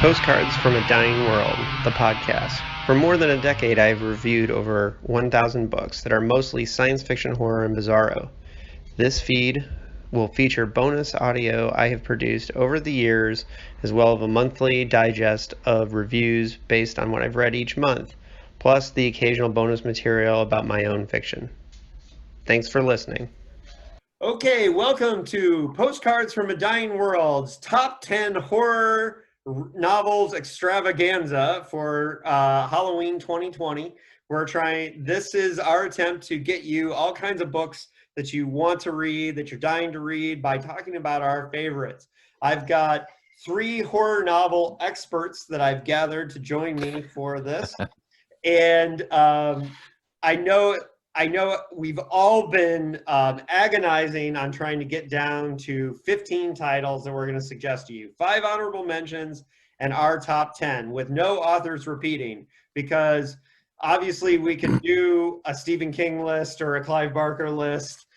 Postcards from a Dying World, the podcast. For more than a decade, I've reviewed over 1,000 books that are mostly science fiction, horror, and bizarro. This feed will feature bonus audio I have produced over the years, as well as a monthly digest of reviews based on what I've read each month, plus the occasional bonus material about my own fiction. Thanks for listening. Okay, welcome to Postcards from a Dying World's Top 10 Horror Novels Extravaganza for Halloween 2020. This is our attempt to get you all kinds of books that you want to read, that you're dying to read, by talking about our favorites. I've got 3 horror novel experts that I've gathered to join me for this. And I know we've all been agonizing on trying to get down to 15 titles that we're going to suggest to you. 5 honorable mentions and our top 10 with no authors repeating, because obviously we can do a Stephen King list or a Clive Barker list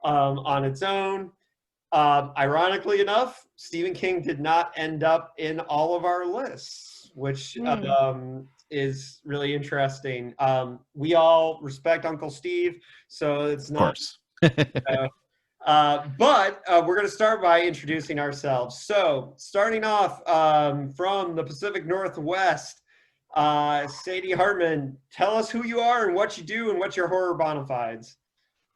on its own. Ironically enough, Stephen King did not end up in all of our lists, which is really interesting. We all respect Uncle Steve, so it's not. Of course. But we're going to start by introducing ourselves. So, starting off from the Pacific Northwest, Sadie Hartman, tell us who you are and what you do and what's your horror bona fides.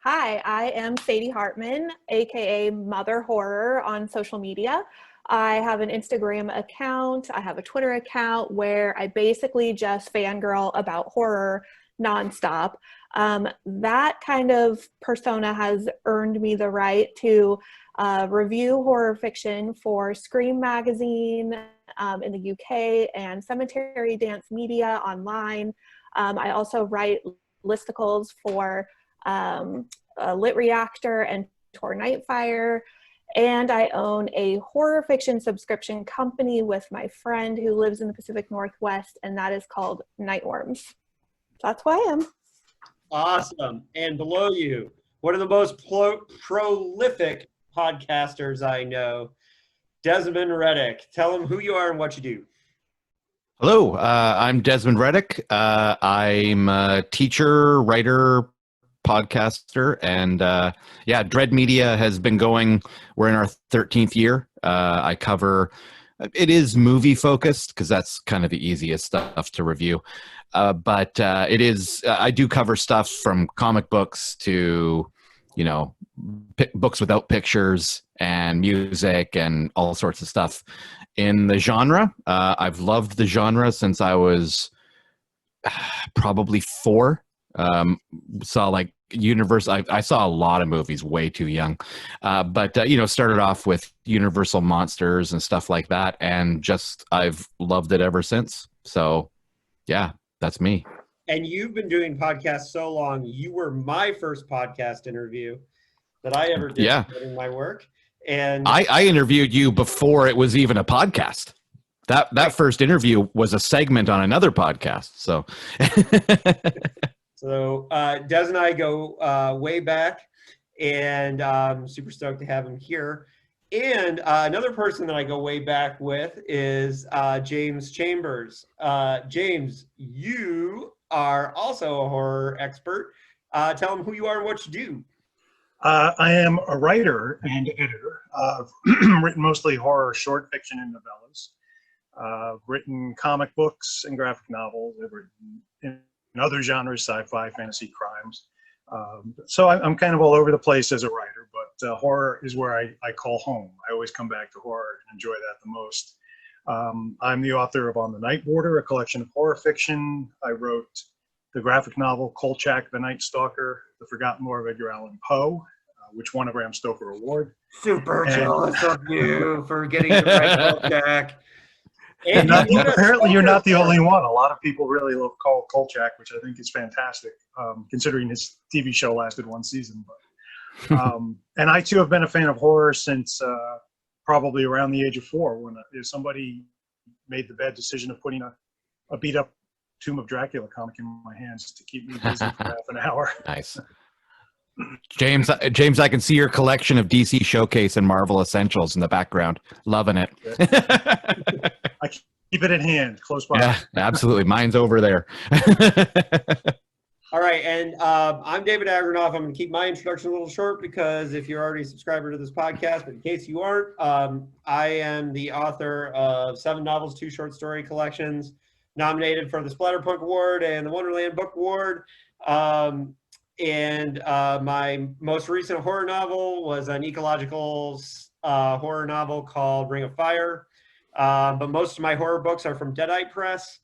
Hi, I am Sadie Hartman, aka Mother Horror on social media. I have an Instagram account, I have a Twitter account where I basically just fangirl about horror nonstop. That kind of persona has earned me the right to review horror fiction for Scream magazine in the UK and Cemetery Dance Media online. I also write listicles for Lit Reactor and Tor Nightfire. And I own a horror fiction subscription company with my friend who lives in the Pacific Northwest, and that is called Nightworms. That's who I am. Awesome. And below you, one of the most prolific podcasters I know, Desmond Reddick. Tell them who you are and what you do. Hello, I'm Desmond Reddick. I'm a teacher, writer, podcaster, and Dread Media has been going. We're in our 13th year. I cover, it is movie focused because that's kind of the easiest stuff to review, but it is, I do cover stuff from comic books to, you know, books without pictures and music and all sorts of stuff in the genre. I've loved the genre since I was probably 4. Saw like Universal. I saw a lot of movies way too young, but started off with Universal Monsters and stuff like that, and just I've loved it ever since. So yeah, that's me. And you've been doing podcasts so long. You were my first podcast interview that I ever did in my work, and I interviewed you before it was even a podcast. That first interview was a segment on another podcast. So So Des and I go way back, and I'm super stoked to have him here. And another person that I go way back with is James Chambers. James, you are also a horror expert. Tell them who you are and what you do. I am a writer and editor. I've written mostly horror, short fiction, and novellas. I've written comic books and graphic novels. I've written in other genres, sci-fi, fantasy, crimes. So I'm kind of all over the place as a writer, but horror is where I call home. I always come back to horror and enjoy that the most. I'm the author of On the Night Border, a collection of horror fiction. I wrote the graphic novel Kolchak, the Night Stalker, The Forgotten Lore of Edgar Allan Poe, which won a Bram Stoker Award. Super jealous of you for getting to write Kolchak. And apparently you're not the only one. A lot of people really love Kolchak, which I think is fantastic, considering his TV show lasted 1 season. But, and I too have been a fan of horror since probably around the age of 4, when somebody made the bad decision of putting a beat up Tomb of Dracula comic in my hands to keep me busy for half an hour. Nice. James, I can see your collection of DC Showcase and Marvel Essentials in the background. Loving it. I keep it in hand, close by. Yeah, absolutely. Mine's over there. All right, and I'm David Agranoff. I'm going to keep my introduction a little short because if you're already a subscriber to this podcast, but in case you aren't, I am the author of 7 novels, 2 short story collections, nominated for the Splatterpunk Award and the Wonderland Book Award. And my most recent horror novel was an ecological horror novel called Ring of Fire. But most of my horror books are from Deadite Press,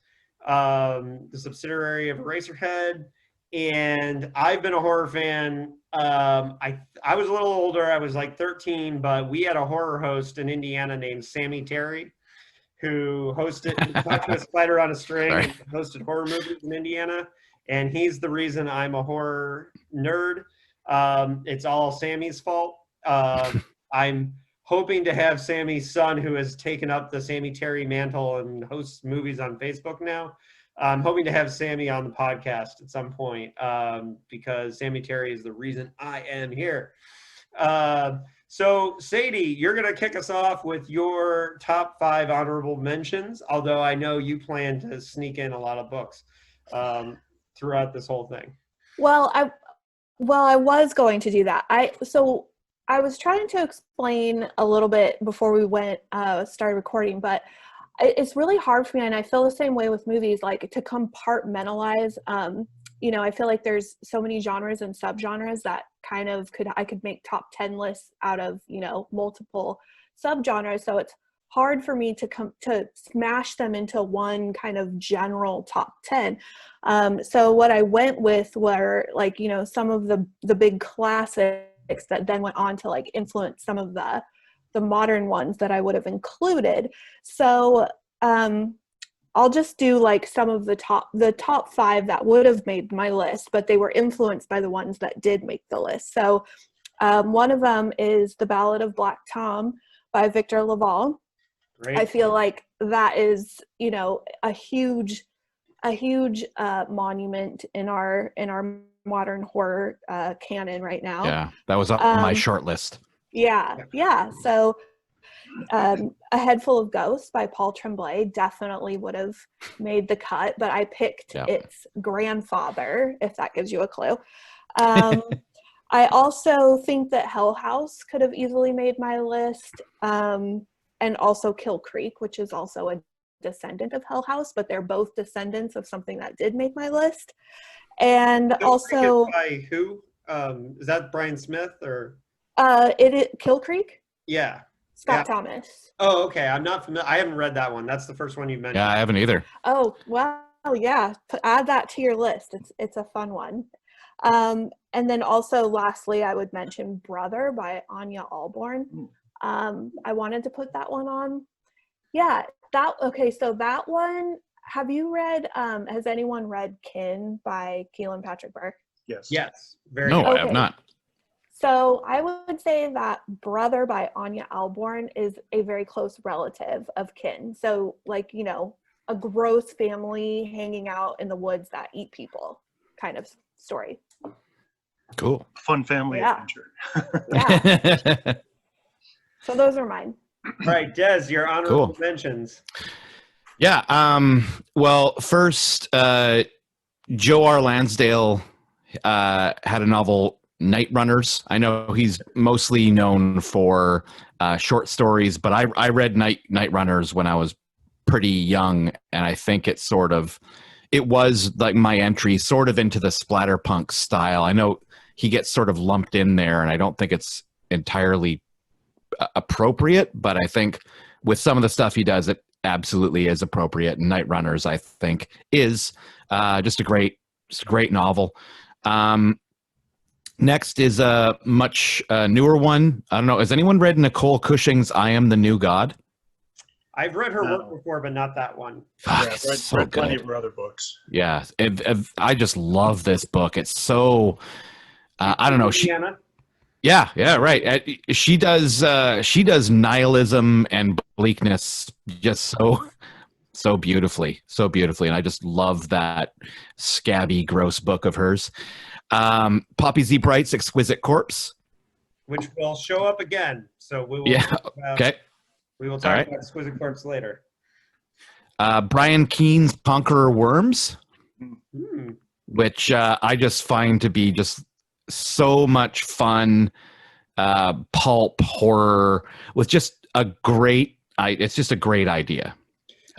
the subsidiary of Eraserhead. And I've been a horror fan. I was a little older. I was like 13, but we had a horror host in Indiana named Sammy Terry, who hosted a Spider on a String and hosted horror movies in Indiana. And he's the reason I'm a horror nerd. It's all Sammy's fault. I'm hoping to have Sammy's son, who has taken up the Sammy Terry mantle and hosts movies on Facebook now. I'm hoping to have Sammy on the podcast at some point because Sammy Terry is the reason I am here. So, Sadie, you're going to kick us off with your top 5 honorable mentions, although I know you plan to sneak in a lot of books throughout this whole thing. Well, I was going to do that. I was trying to explain a little bit before we started recording, but it's really hard for me, and I feel the same way with movies, like to compartmentalize. I feel like there's so many genres and subgenres that I could make top 10 lists out of, multiple subgenres. So it's hard for me to smash them into one kind of general top 10. So what I went with were some of the big classics that then went on to influence some of the modern ones that I would have included. So I'll just do some of the top 5 that would have made my list, but they were influenced by the ones that did make the list. So one of them is The Ballad of Black Tom by Victor Laval. Great. I feel like that is, a huge monument in our modern horror canon right now. Yeah, that was on my short list. Yeah. So A Head Full of Ghosts by Paul Tremblay definitely would have made the cut, but I picked its grandfather, if that gives you a clue. I also think that Hell House could have easily made my list, and also Kill Creek, which is also a descendant of Hell House, but they're both descendants of something that did make my list. And Kill Creek is by who? Is that Brian Smith or? Kill Creek? Yeah. Scott Thomas. Oh, okay. I'm not familiar. I haven't read that one. That's the first one you mentioned. Yeah, I haven't either. Oh, wow. Yeah. Add that to your list. It's a fun one. And then also, lastly, I would mention Brother by Anya Alborn. I wanted to put that one on. Yeah. So that one, have you read, has anyone read Kin by Keelan Patrick Burke? Yes. Very No, good. I have not. So I would say that Brother by Anya Alborn is a very close relative of Kin. So a gross family hanging out in the woods that eat people kind of story. Cool. Fun family adventure. Yeah. So those are mine. All right, Des, your honorable mentions. Yeah. Well, first, Joe R. Lansdale had a novel, Night Runners. I know he's mostly known for short stories, but I read Night Runners when I was pretty young, and I think it was like my entry sort of into the splatterpunk style. I know he gets sort of lumped in there, and I don't think it's entirely appropriate, but I think with some of the stuff he does, it absolutely is appropriate. And Night Runners, I think, is just a great novel. Next is a much newer one. I don't know. Has anyone read Nicole Cushing's I Am the New God? I've read her work before, but not that one. Fuck, I've read plenty of her other books. Yeah. I just love this book. It's so, I don't know. Yeah, right. She does nihilism and bleakness just so beautifully. And I just love that scabby, gross book of hers. Poppy Z. Bright's Exquisite Corpse. Which will show up again. So we will. Yeah. Okay. We will talk about Exquisite Corpse later. Brian Keene's Conqueror Worms, which I just find to be just so much fun, pulp horror with just a great. It's just a great idea.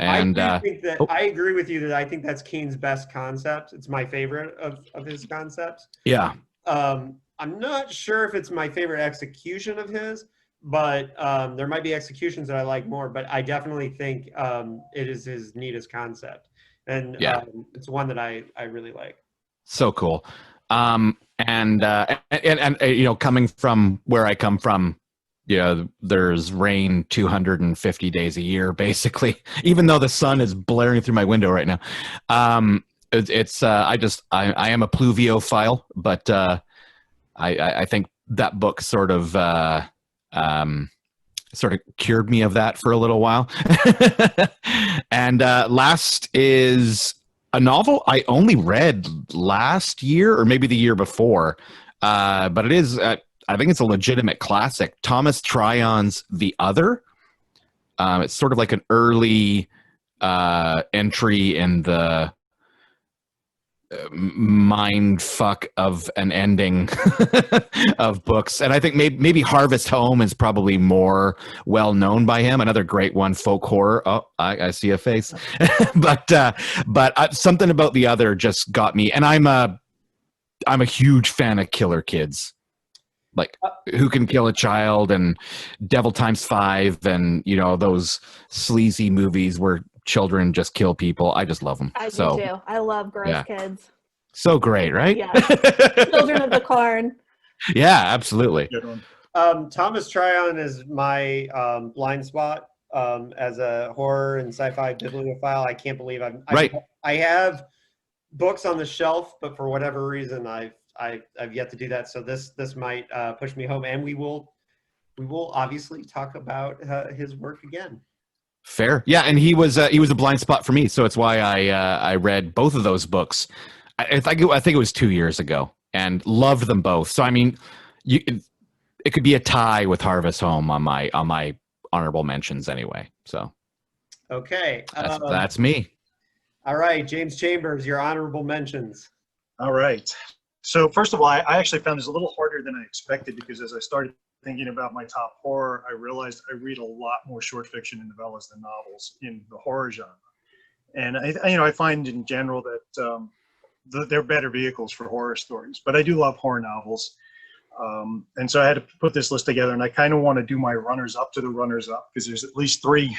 And I think that I agree with you that I think that's Keene's best concept. It's my favorite of his concepts. Yeah. I'm not sure if it's my favorite execution of his, but there might be executions that I like more. But I definitely think it is his neatest concept, and it's one that I really like. So cool. And you know, coming from where I come from, there's rain 250 days a year, basically, even though the sun is blaring through my window right now. I am a pluviophile, but I think that book sort of cured me of that for a little while. And last is a novel I only read last year or maybe the year before, but it is I think it's a legitimate classic. Thomas Tryon's The Other. It's sort of like an early entry in the mind fuck of an ending of books. And I think maybe Harvest Home is probably more well known by him. Another great one, folk horror. Oh, I see a face. but something about The Other just got me. And I'm a huge fan of killer kids. Like Who Can Kill a Child and Devil Times 5 and, those sleazy movies where children just kill people. I just love them. I do too. I love gross kids. So great, right? Yeah. Children of the Corn. Yeah, absolutely. Thomas Tryon is my blind spot as a horror and sci-fi bibliophile. I can't believe I have books on the shelf, but for whatever reason I've yet to do that. So this might push me home, and we will obviously talk about his work again. Fair, yeah, and he was a blind spot for me, so it's why I read both of those books. I think it was 2 years ago, and loved them both. So I mean, it could be a tie with Harvest Home on my honorable mentions anyway. So okay, that's me. All right, James Chambers, your honorable mentions. All right. So first of all, I actually found this a little harder than I expected, because as I started thinking about my top horror, I realized I read a lot more short fiction and novellas than novels in the horror genre. And I find in general that they're better vehicles for horror stories, but I do love horror novels. And so I had to put this list together, and I kind of want to do my runners up to the runners up, because there's at least 3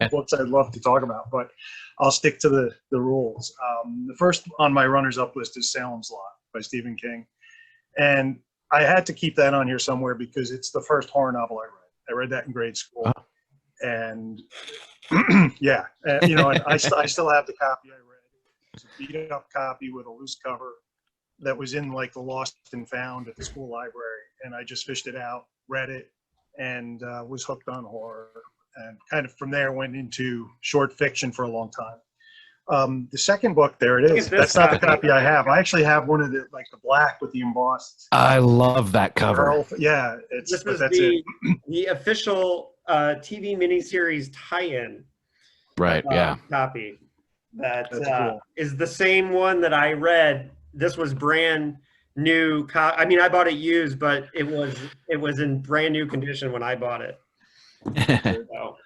books I'd love to talk about, but I'll stick to the rules. The first on my runners up list is Salem's Lot by Stephen King. And I had to keep that on here somewhere because it's the first horror novel I read. I read that in grade school. Oh. And yeah, and I still have the copy I read. It's a beat up copy with a loose cover that was in like the lost and found at the school library. And I just fished it out, read it, and was hooked on horror. And kind of from there went into short fiction for a long time. The second book, there it is. That's not the copy I have. I actually have one of the black with the embossed. I love that cover. Yeah, that's the official TV miniseries tie-in. Right. Copy that cool. Is the same one that I read. This was brand new. I mean, I bought it used, but it was in brand new condition when I bought it. So.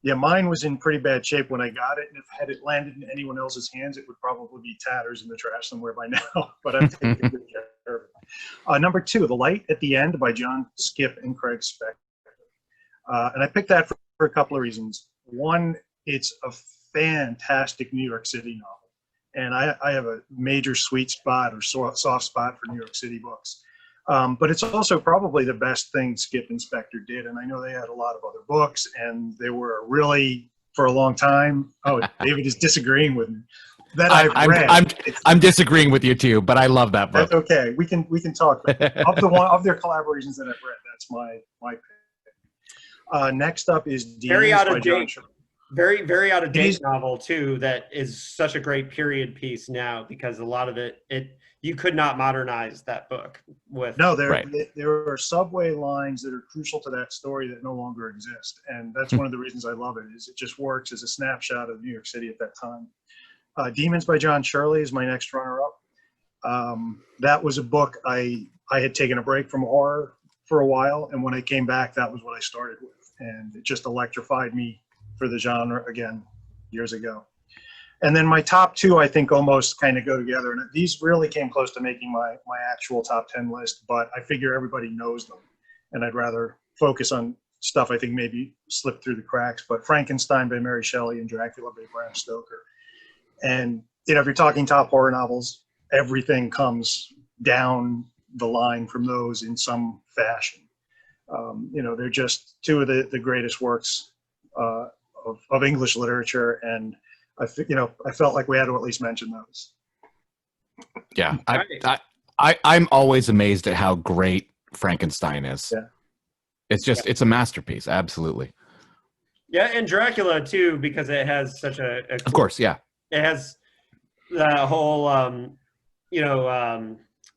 Yeah, mine was in pretty bad shape when I got it, and if had it landed in anyone else's hands, it would probably be tatters in the trash somewhere by now, but I'm taking good care of it. Number 2, The Light at the End by John Skipp and Craig Spector. And I picked that for a couple of reasons. One, it's a fantastic New York City novel, and I have a major sweet spot or soft spot for New York City books. But it's also probably the best thing Skipp and Spector did. And I know they had a lot of other books, and they were really, for a long time, David is disagreeing with me. That I'm disagreeing with you too, but I love that book. That's okay. We can talk. of their collaborations that I've read, that's my pick. Next up is Demons by John Sherman. Very, very out of It date is- novel too. That is such a great period piece now because a lot of it you could not modernize that book with. No, Right. there are subway lines that are crucial to that story that no longer exist, and that's one of the reasons I love it. Is it just works as a snapshot of New York City at that time. Demons by John Shirley is my next runner-up. That was a book I had taken a break from horror for a while, and when I came back, that was what I started with, and it just electrified me for the genre again years ago. And then my top two, I think, almost kind of go together, and these really came close to making my actual top 10 list, but I figure everybody knows them, and I'd rather focus on stuff I think maybe slipped through the cracks. But Frankenstein by Mary Shelley and Dracula by Bram Stoker. And if you're talking top horror novels, everything comes down the line from those in some fashion. They're just two of the greatest works of English literature, and I felt like we had to at least mention those. Yeah, Right. I'm always amazed at how great Frankenstein is. Yeah. It's a masterpiece, absolutely. Yeah, and Dracula too, because it has such a Of course, yeah. it has the whole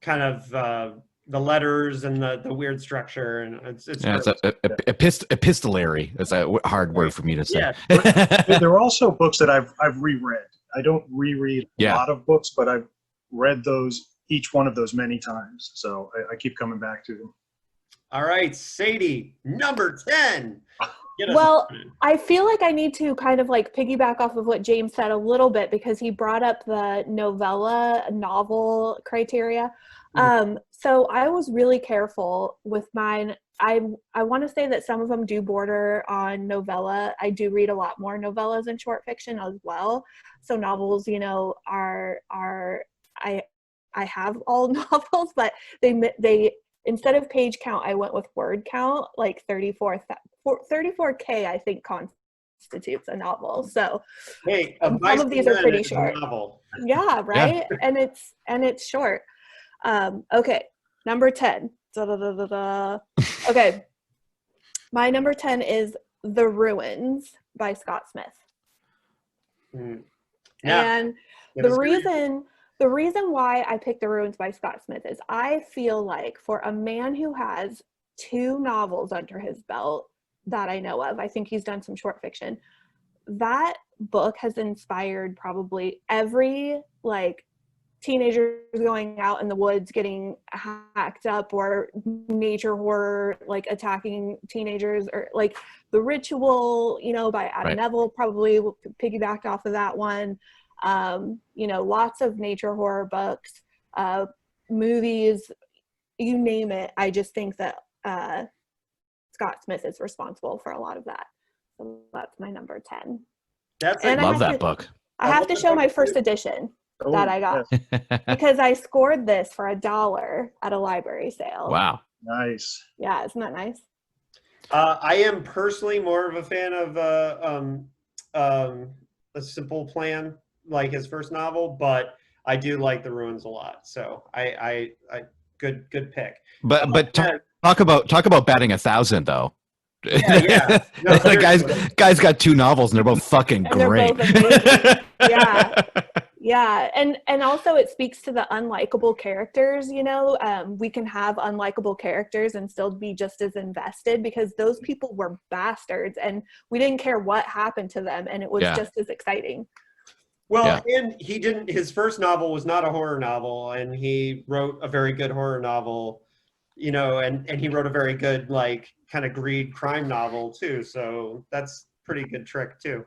kind of the letters and the weird structure, and it's Yeah, it's epistolary. It's a hard word for me to say. Yeah. There are also books that I've reread. I don't reread a lot of books, but I've read each one of those many times. So I keep coming back to them. All right, Sadie, number 10. Well, I feel like I need to kind of like piggyback off of what James said a little bit, because he brought up the novel criteria. So I was really careful with mine. I want to say that some of them do border on novella. I do read a lot more novellas and short fiction as well. So novels, are I have all novels, but they instead of page count, I went with word count, like 34K, I think constitutes a novel. So hey, some of these are pretty short. Novel. Yeah, right. Yeah. And it's short. Okay, number 10. Okay, my number 10 is The Ruins by Scott Smith. Yeah. And the reason why I picked The Ruins by Scott Smith is I feel like for a man who has 2 novels under his belt that I know of, I think he's done some short fiction, that book has inspired probably every teenagers going out in the woods getting hacked up, or nature horror attacking teenagers, or The Ritual, by Adam Neville, probably piggybacked off of that one. Lots of nature horror books, movies, you name it. I just think that Scott Smith is responsible for a lot of that. So that's my number 10. Love that book. I have to show my first edition that I got because I scored this for $1 at a library sale. Wow. Nice. Yeah, isn't that nice? I am personally more of a fan of A Simple Plan, like his first novel, but I do like The Ruins a lot. So I good pick. But talk about batting 1,000 though. Yeah. No, the guy's got 2 novels and they're both fucking And great. they're both amazing. Yeah. And also it speaks to the unlikable characters, we can have unlikable characters and still be just as invested, because those people were bastards and we didn't care what happened to them, and it was just as exciting. Well, and his first novel was not a horror novel, and he wrote a very good horror novel, and he wrote a very good kind of greed crime novel too. So that's pretty good trick too.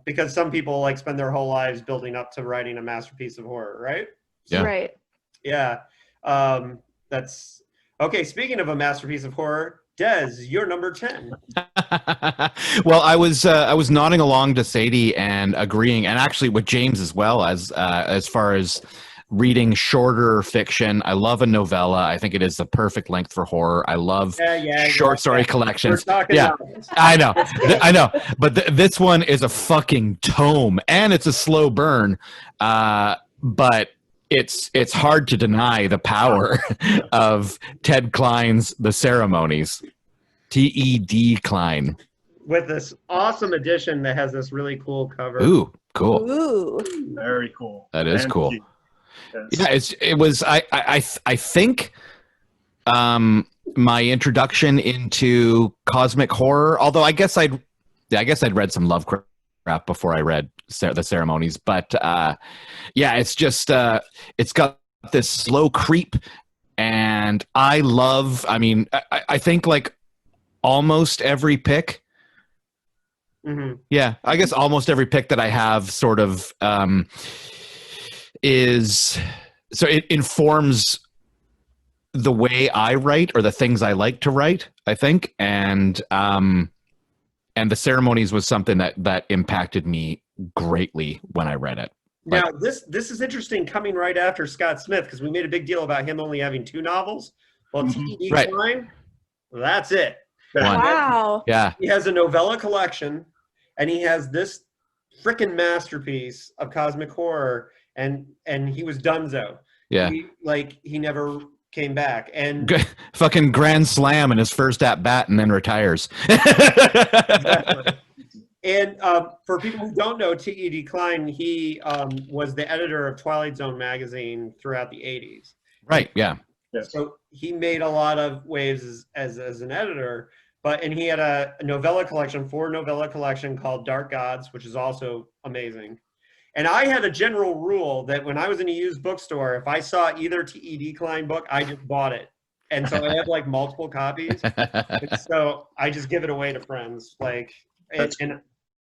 Because some people spend their whole lives building up to writing a masterpiece of horror, right? Yeah. Right. Yeah. That's okay. Speaking of a masterpiece of horror, Des, you're number 10. Well, I was nodding along to Sadie and agreeing, and actually with James as well, as far as reading shorter fiction. I love a novella. I think it is the perfect length for horror. I love short story collections. Novels. I know. But this one is a fucking tome, and it's a slow burn. But it's hard to deny the power of Ted Klein's The Ceremonies. Ted Klein. with this awesome edition that has this really cool cover. Ooh, cool. Ooh. Very cool. That is cool. Yes. Yeah, it was. I think my introduction into cosmic horror. Although I guess I'd read some Lovecraft before I read the Ceremonies. But yeah, it's just it's got this slow creep, and I love. I mean, I think like almost every pick. Mm-hmm. Yeah, I guess almost every pick that I have sort of is so it informs the way I write or the things I like to write, I think. And the Ceremonies was something that impacted me greatly when I read it. Now, this is interesting coming right after Scott Smith, because we made a big deal about him only having 2 novels. Well, T.E.D. Right. Klein, that's it. One. Wow. Yeah. He has a novella collection, and he has this frickin' masterpiece of cosmic horror, and he was donezo. Yeah. He never came back. And fucking grand slam in his first at bat and then retires. exactly. And for people who don't know, T.E.D. Klein, he was the editor of Twilight Zone magazine throughout the 80s. Right, yeah. So he made a lot of waves as an editor, and he had a novella collection, 4 novella collection called Dark Gods, which is also amazing. And I had a general rule that when I was in a used bookstore, if I saw either T.E.D. Klein book, I just bought it. And so I have like multiple copies. And so I just give it away to friends. And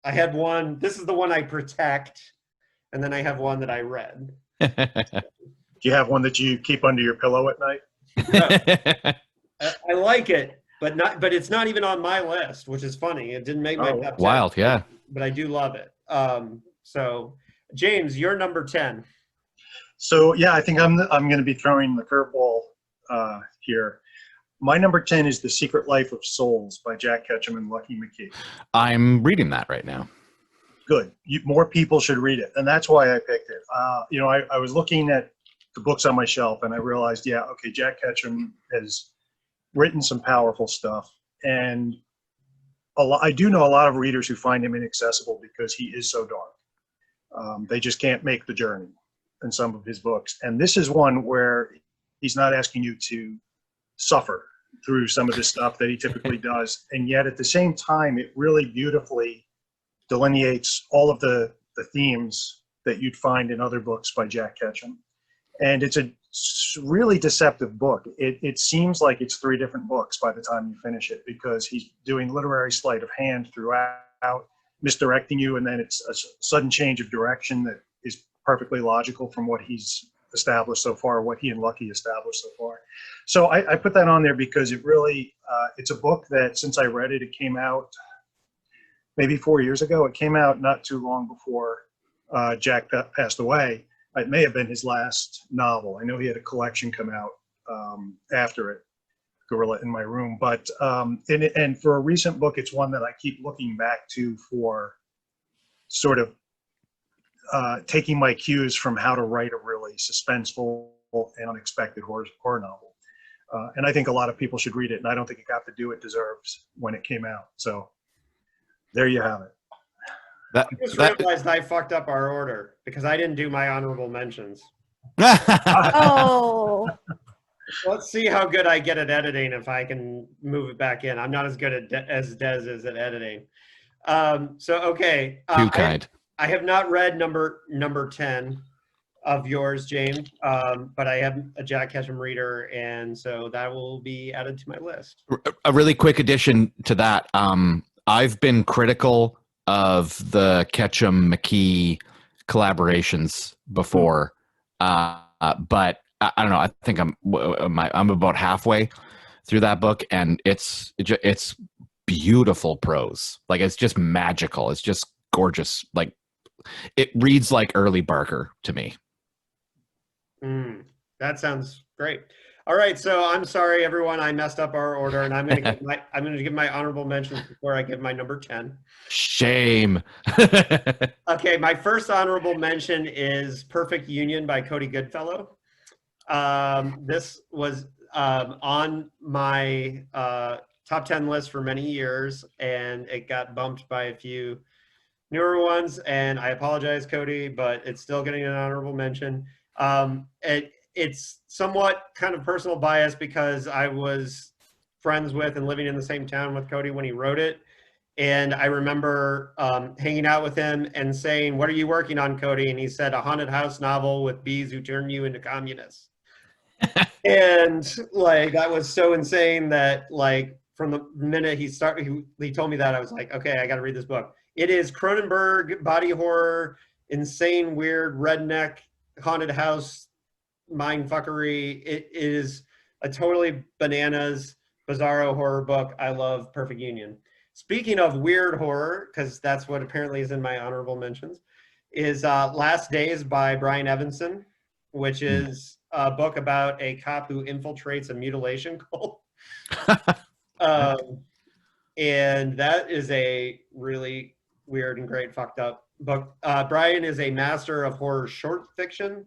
I had one, this is the one I protect, and then I have one that I read. Do you have one that you keep under your pillow at night? No. I like it, but it's not even on my list, which is funny. It didn't make my top 10. Wild, yeah. But I do love it. So James, you're number 10. So yeah, I think I'm going to be throwing the curveball here. My number 10 is The Secret Life of Souls by Jack Ketchum and Lucky McKee. I'm reading that right now. Good. More people should read it, and that's why I picked it. I was looking at the books on my shelf, and I realized, yeah, okay, Jack Ketchum has written some powerful stuff, and I do know a lot of readers who find him inaccessible because he is so dark. They just can't make the journey in some of his books, and this is one where he's not asking you to suffer through some of the stuff that he typically does, and yet at the same time, it really beautifully delineates all of the themes that you'd find in other books by Jack Ketchum. And it's a really deceptive book. It seems like it's 3 different books by the time you finish it, because he's doing literary sleight of hand throughout, misdirecting you, and then it's a sudden change of direction that is perfectly logical from what he's established so far, what he and Lucky established so far. So I put that on there because it really, it's a book that since I read it, it came out maybe 4 years ago. It came out not too long before Jack passed away. It may have been his last novel. I know he had a collection come out after it, Gorilla in My Room. But and for a recent book, it's one that I keep looking back to for sort of taking my cues from how to write a really suspenseful and unexpected horror novel. And I think a lot of people should read it, and I don't think it got the due it deserves when it came out. So there you have it. I just realized I fucked up our order because I didn't do my honorable mentions. Oh. Let's see how good I get at editing if I can move it back in. I'm not as good as Des is at editing. Okay. Too kind. I have not read number 10 of yours, James, but I am a Jack Ketchum reader, and so that will be added to my list. A really quick addition to that. I've been critical of the Ketchum McKee collaborations before, but I don't know. I think I'm about halfway through that book, and it's beautiful prose. Like, it's just magical. It's just gorgeous. Like, it reads like early Barker to me. That sounds great. All right, so I'm sorry, everyone. I messed up our order, and I'm going to give my honorable mentions before I give my number 10. Shame. Okay, my first honorable mention is Perfect Union by Cody Goodfellow. This was on my top 10 list for many years, and it got bumped by a few newer ones. And I apologize, Cody, but it's still getting an honorable mention. It's somewhat kind of personal bias because I was friends with and living in the same town with Cody when he wrote it. And I remember hanging out with him and saying, "What are you working on, Cody?" And he said, "A haunted house novel with bees who turn you into communists." And like, that was so insane that like from the minute he told me that, I was like, okay, I got to read this book. It is Cronenberg body horror, insane, weird, redneck, haunted house, mind fuckery. It is a totally bananas, bizarro horror book. I love Perfect Union. Speaking of weird horror, because that's what apparently is in my honorable mentions, is Last Days by Brian Evanson, which is a book about a cop who infiltrates a mutilation cult. And that is a really weird and great fucked up book. Brian is a master of horror short fiction,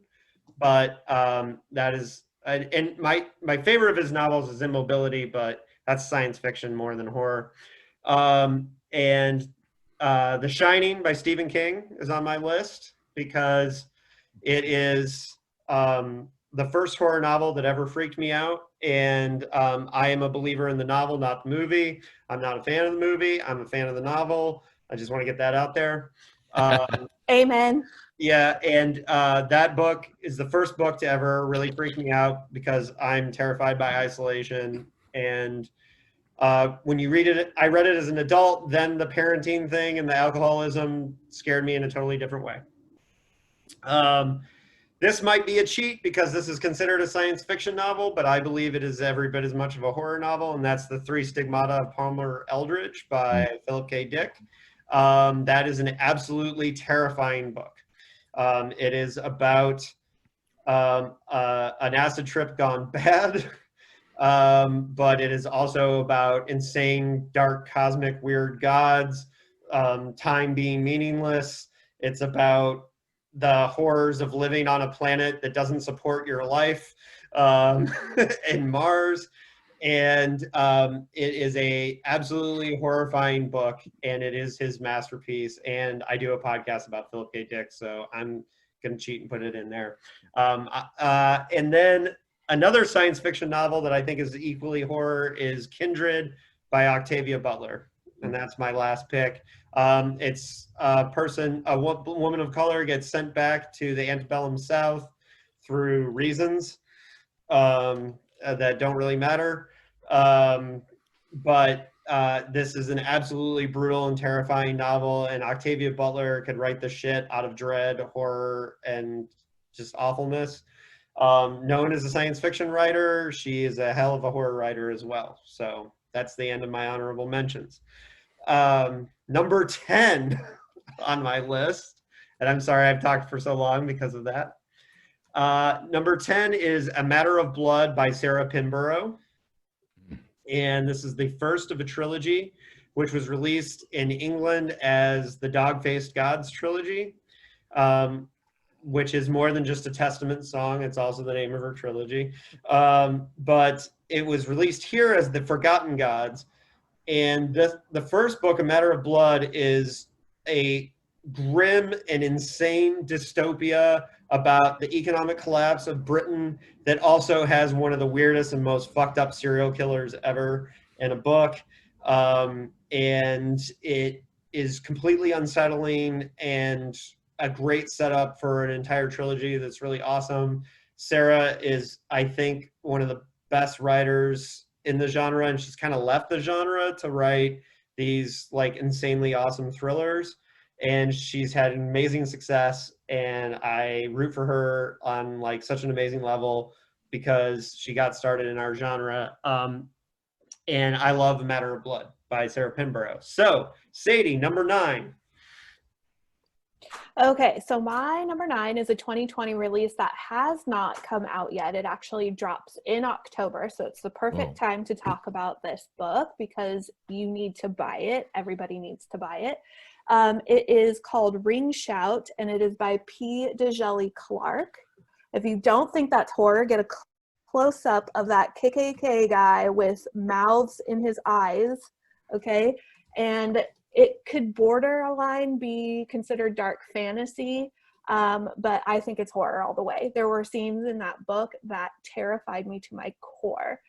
but that is, and my favorite of his novels is Immobility, but that's science fiction more than horror. And The Shining by Stephen King is on my list because it is the first horror novel that ever freaked me out. And I am a believer in the novel, not the movie. I'm not a fan of the movie. I'm a fan of the novel. I just want to get that out there. Amen. Yeah, and that book is the first book to ever really freak me out because I'm terrified by isolation. And when you read it, I read it as an adult, then the parenting thing and the alcoholism scared me in a totally different way. This might be a cheat because this is considered a science fiction novel, but I believe it is every bit as much of a horror novel, and that's The Three Stigmata of Palmer Eldritch by Philip K. Dick. That is an absolutely terrifying book. It is about an acid trip gone bad, but it is also about insane, dark, cosmic, weird gods, time being meaningless. It's about the horrors of living on a planet that doesn't support your life in Mars. And it is a absolutely horrifying book, and it is his masterpiece. And I do a podcast about Philip K. Dick, so I'm going to cheat and put it in there. And then another science fiction novel that I think is equally horror is Kindred by Octavia Butler. And that's my last pick. It's a woman of color gets sent back to the antebellum South through reasons that don't really matter. But this is an absolutely brutal and terrifying novel, and Octavia Butler could write the shit out of dread, horror, and just awfulness. Known as a science fiction writer, she is a hell of a horror writer as well. So that's the end of my honorable mentions. Number 10 on my list, and I'm sorry I've talked for so long because of that. Number 10 is A Matter of Blood by Sarah Pinborough. And this is the first of a trilogy, which was released in England as the Dog-Faced Gods trilogy, which is more than just a Testament song. It's also the name of her trilogy. But it was released here as the Forgotten Gods. And the first book, A Matter of Blood, is a grim and insane dystopia about the economic collapse of Britain that also has one of the weirdest and most fucked up serial killers ever in a book. And it is completely unsettling and a great setup for an entire trilogy that's really awesome. Sarah is, I think, one of the best writers in the genre, and she's kind of left the genre to write these like insanely awesome thrillers, and she's had amazing success, and I root for her on like such an amazing level because she got started in our genre. And I love A Matter of Blood by Sarah Pinborough. So Sadie, number 9. Okay, so my number 9 is a 2020 release that has not come out yet. It actually drops in October, so it's the perfect time to talk about this book because you need to buy it. Everybody needs to buy it. It is called Ring Shout, and it is by P. DeJelly Clark. If you don't think that's horror, get a close-up of that KKK guy with mouths in his eyes, okay? And it could borderline be considered dark fantasy, but I think it's horror all the way. There were scenes in that book that terrified me to my core.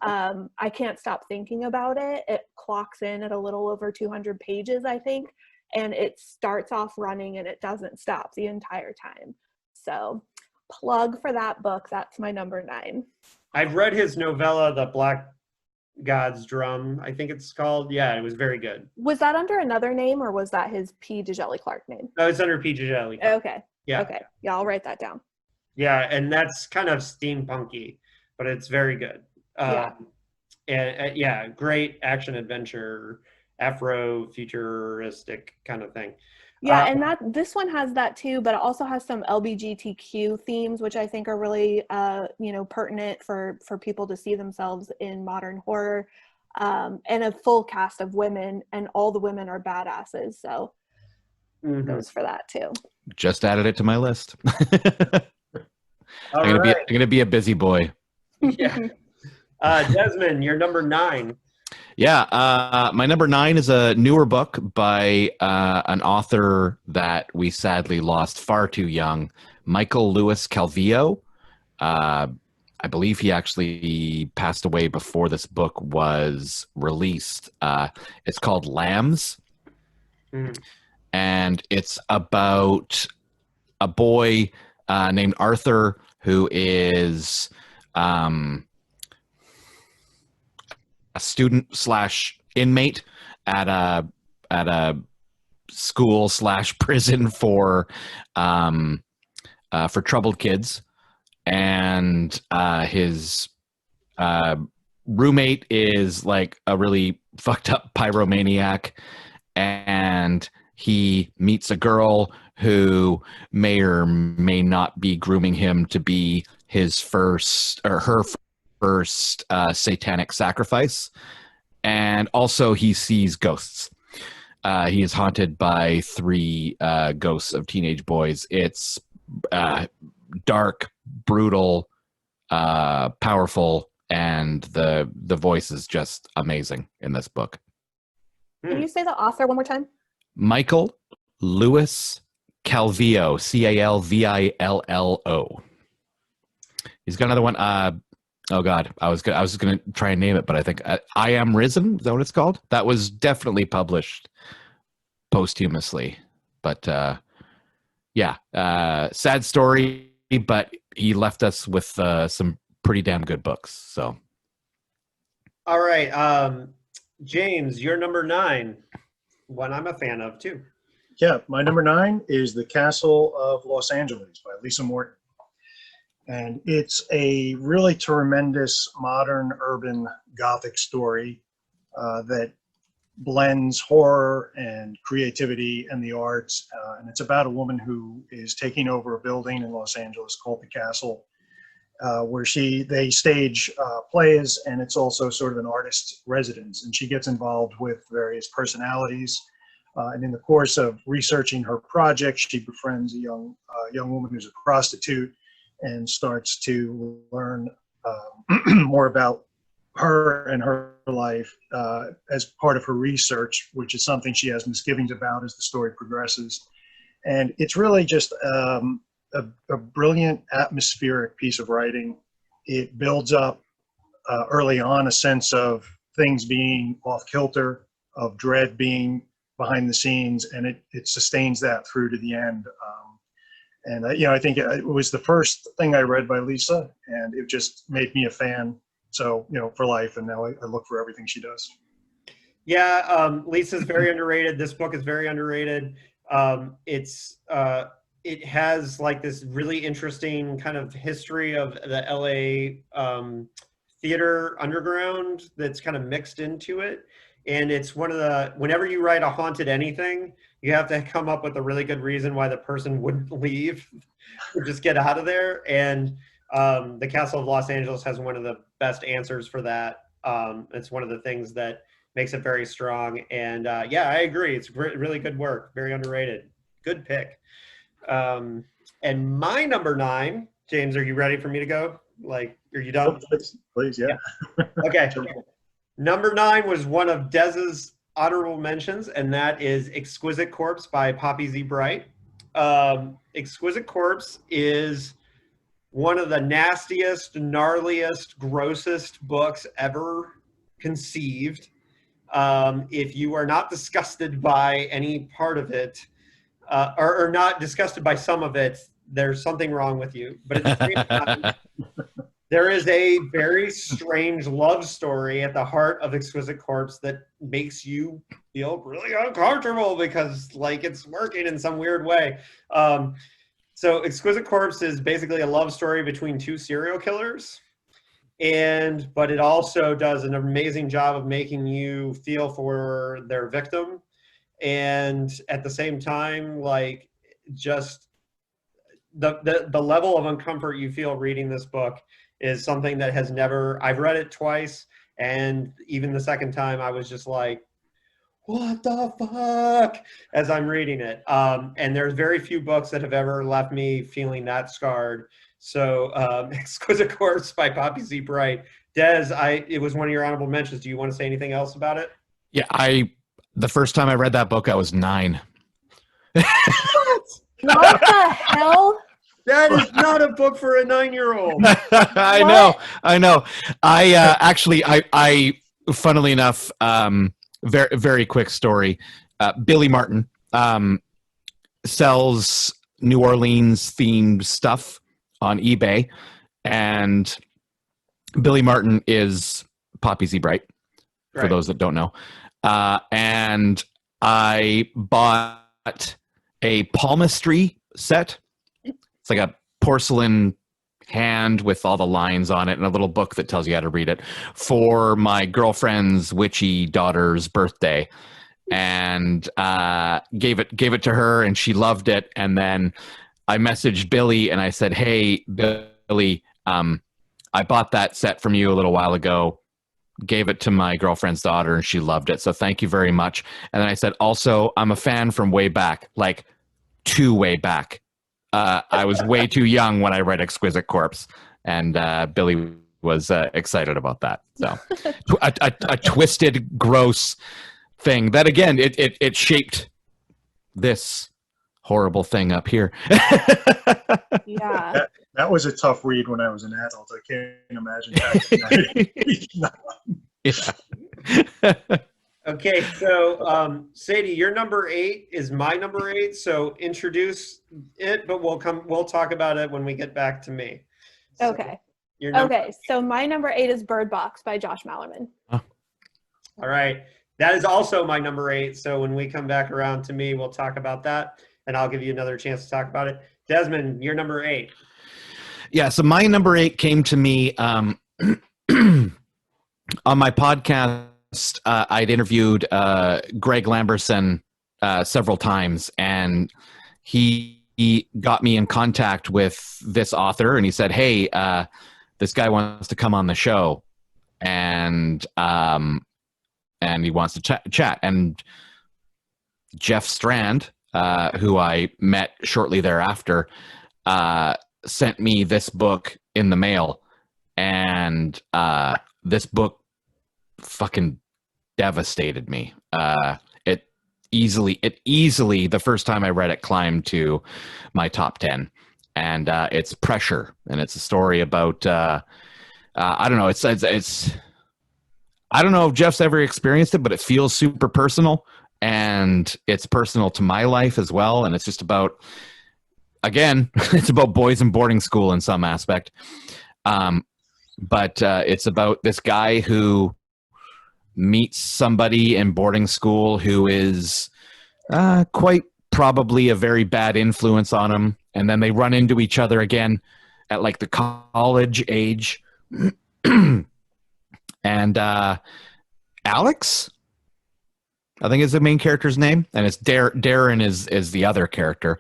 I can't stop thinking about it. It clocks in at a little over 200 pages, I think, and it starts off running and it doesn't stop the entire time. So plug for that book. That's my number 9. I've read his novella, The Black God's Drum, I think it's called. Yeah, it was very good. Was that under another name or was that his P. Djeli Clark name? No, it's under P. Djeli Clark. Okay. Yeah. Okay. Yeah, I'll write that down. Yeah, and that's kind of steampunky, but it's very good. Yeah. And yeah, great action adventure, Afro-futuristic kind of thing. Yeah, and this one has that too, but it also has some LGBTQ themes, which I think are really, pertinent for people to see themselves in modern horror, and a full cast of women, and all the women are badasses. So goes for that too. Just added it to my list. All I'm right. gonna be a busy boy. Yeah. Desmond, you're number 9. Yeah, my number 9 is a newer book by an author that we sadly lost far too young, Michael Lewis Calvillo. I believe he actually passed away before this book was released. It's called Lambs, and it's about a boy named Arthur who is a student / inmate at a school / prison for troubled kids, and his roommate is like a really fucked up pyromaniac, and he meets a girl who may or may not be grooming him to be his first or her first satanic sacrifice. And also he sees ghosts. He is haunted by 3 ghosts of teenage boys. It's dark, brutal, powerful, and the voice is just amazing in this book. Can you say the author one more time? Michael Lewis Calvillo, Calvillo. He's got another one. Oh God, I was gonna try and name it, but I think I Am Risen. Is that what it's called? That was definitely published posthumously, but sad story. But he left us with some pretty damn good books. So, All right, James, you're number 9. One I'm a fan of too. Yeah, my number 9 is The Castle of Los Angeles by Lisa Morton. And it's a really tremendous modern urban Gothic story that blends horror and creativity and the arts. And it's about a woman who is taking over a building in Los Angeles called the Castle, where they stage plays, and it's also sort of an artist's residence. And she gets involved with various personalities. And in the course of researching her project, she befriends a young woman who's a prostitute, and starts to learn more about her and her life as part of her research, which is something she has misgivings about as the story progresses. And it's really just a brilliant atmospheric piece of writing. It builds up early on a sense of things being off kilter, of dread being behind the scenes, and it sustains that through to the end. And I think it was the first thing I read by Lisa, and it just made me a fan. So, for life, and now I look for everything she does. Yeah, Lisa's very underrated. This book is very underrated. It has like this really interesting kind of history of the LA theater underground that's kind of mixed into it. And it's whenever you write a haunted anything, you have to come up with a really good reason why the person wouldn't leave or just get out of there. And the Castle of Los Angeles has one of the best answers for that. It's one of the things that makes it very strong. And yeah, I agree. It's really good work. Very underrated. Good pick. And my number 9, James, are you ready for me to go? Like, are you done? Please, yeah. Okay. Number 9 was one of Dez's honorable mentions, and that is Exquisite Corpse by Poppy Z. Bright. Exquisite Corpse is one of the nastiest, gnarliest, grossest books ever conceived. If you are not disgusted by any part of it, or not disgusted by some of it, there's something wrong with you. But at the same time, there is a very strange love story at the heart of Exquisite Corpse that makes you feel really uncomfortable because, like, it's working in some weird way. So Exquisite Corpse is basically a love story between 2 serial killers. But it also does an amazing job of making you feel for their victim. And at the same time, like, just the level of uncomfort you feel reading this book is something that has never, I've read it twice, and even the second time I was just like, what the fuck, as I'm reading it. And there's very few books that have ever left me feeling that scarred. So Exquisite Corpse by Poppy Z. Bright. Des, it was one of your honorable mentions. Do you want to say anything else about it? Yeah, the first time I read that book, I was 9. What the hell? That is not a book for a 9-year-old. I know. I funnily enough, very, very quick story. Billy Martin sells New Orleans themed stuff on eBay, and Billy Martin is Poppy Z. Bright, for those that don't know. And I bought a palmistry set. It's like a porcelain hand with all the lines on it and a little book that tells you how to read it for my girlfriend's witchy daughter's birthday, and gave it to her, and she loved it. And then I messaged Billy and I said, hey, Billy, I bought that set from you a little while ago, gave it to my girlfriend's daughter, and she loved it. So thank you very much. And then I said, also, I'm a fan from way back, like 2 way back. I was way too young when I read Exquisite Corpse, and Billy was excited about that. So a twisted, gross thing that, again, it shaped this horrible thing up here. Yeah. That was a tough read when I was an adult. I can't imagine Yeah. Okay, so Sadie, your number 8 is my number 8. So introduce it, but we'll talk about it when we get back to me. So Okay. So my number 8 is Bird Box by Josh Malerman. Oh. All right. That is also my number 8. So when we come back around to me, we'll talk about that, and I'll give you another chance to talk about it. Desmond, your number 8. Yeah, so my number 8 came to me on my podcast. I'd interviewed Greg Lamberson several times, and he got me in contact with this author, and he said, hey, this guy wants to come on the show, and he wants to chat. And Jeff Strand, who I met shortly thereafter, sent me this book in the mail, and this book fucking devastated me. It easily the first time I read it climbed to my top 10, and it's Pressure, and it's a story about I don't know, it's I don't know if Jeff's ever experienced it, but it feels super personal, and it's personal to my life as well. And it's just about, again, it's about boys in boarding school in some aspect. But it's about this guy who meets somebody in boarding school who is quite probably a very bad influence on him. And then they run into each other again at like the college age. And Alex, I think is the main character's name. And it's Darren is the other character.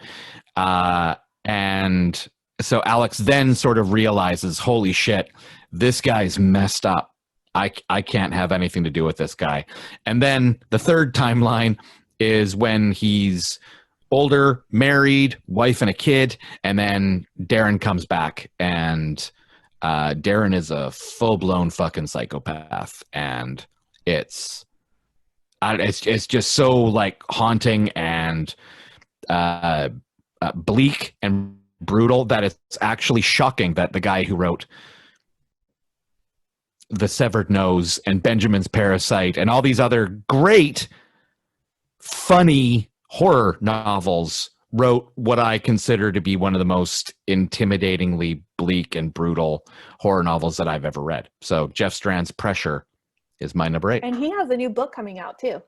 And so Alex then sort of realizes, holy shit, this guy's messed up. I can't have anything to do with this guy. And then the third timeline is when he's older, married, wife and a kid, and then Darren comes back, and Darren is a full-blown fucking psychopath, and it's just so like haunting and bleak and brutal that it's actually shocking that the guy who wrote The Severed Nose and Benjamin's Parasite and all these other great, funny horror novels wrote what I consider to be one of the most intimidatingly bleak and brutal horror novels that I've ever read. So Jeff Strand's Pressure is my number 8. And he has a new book coming out too.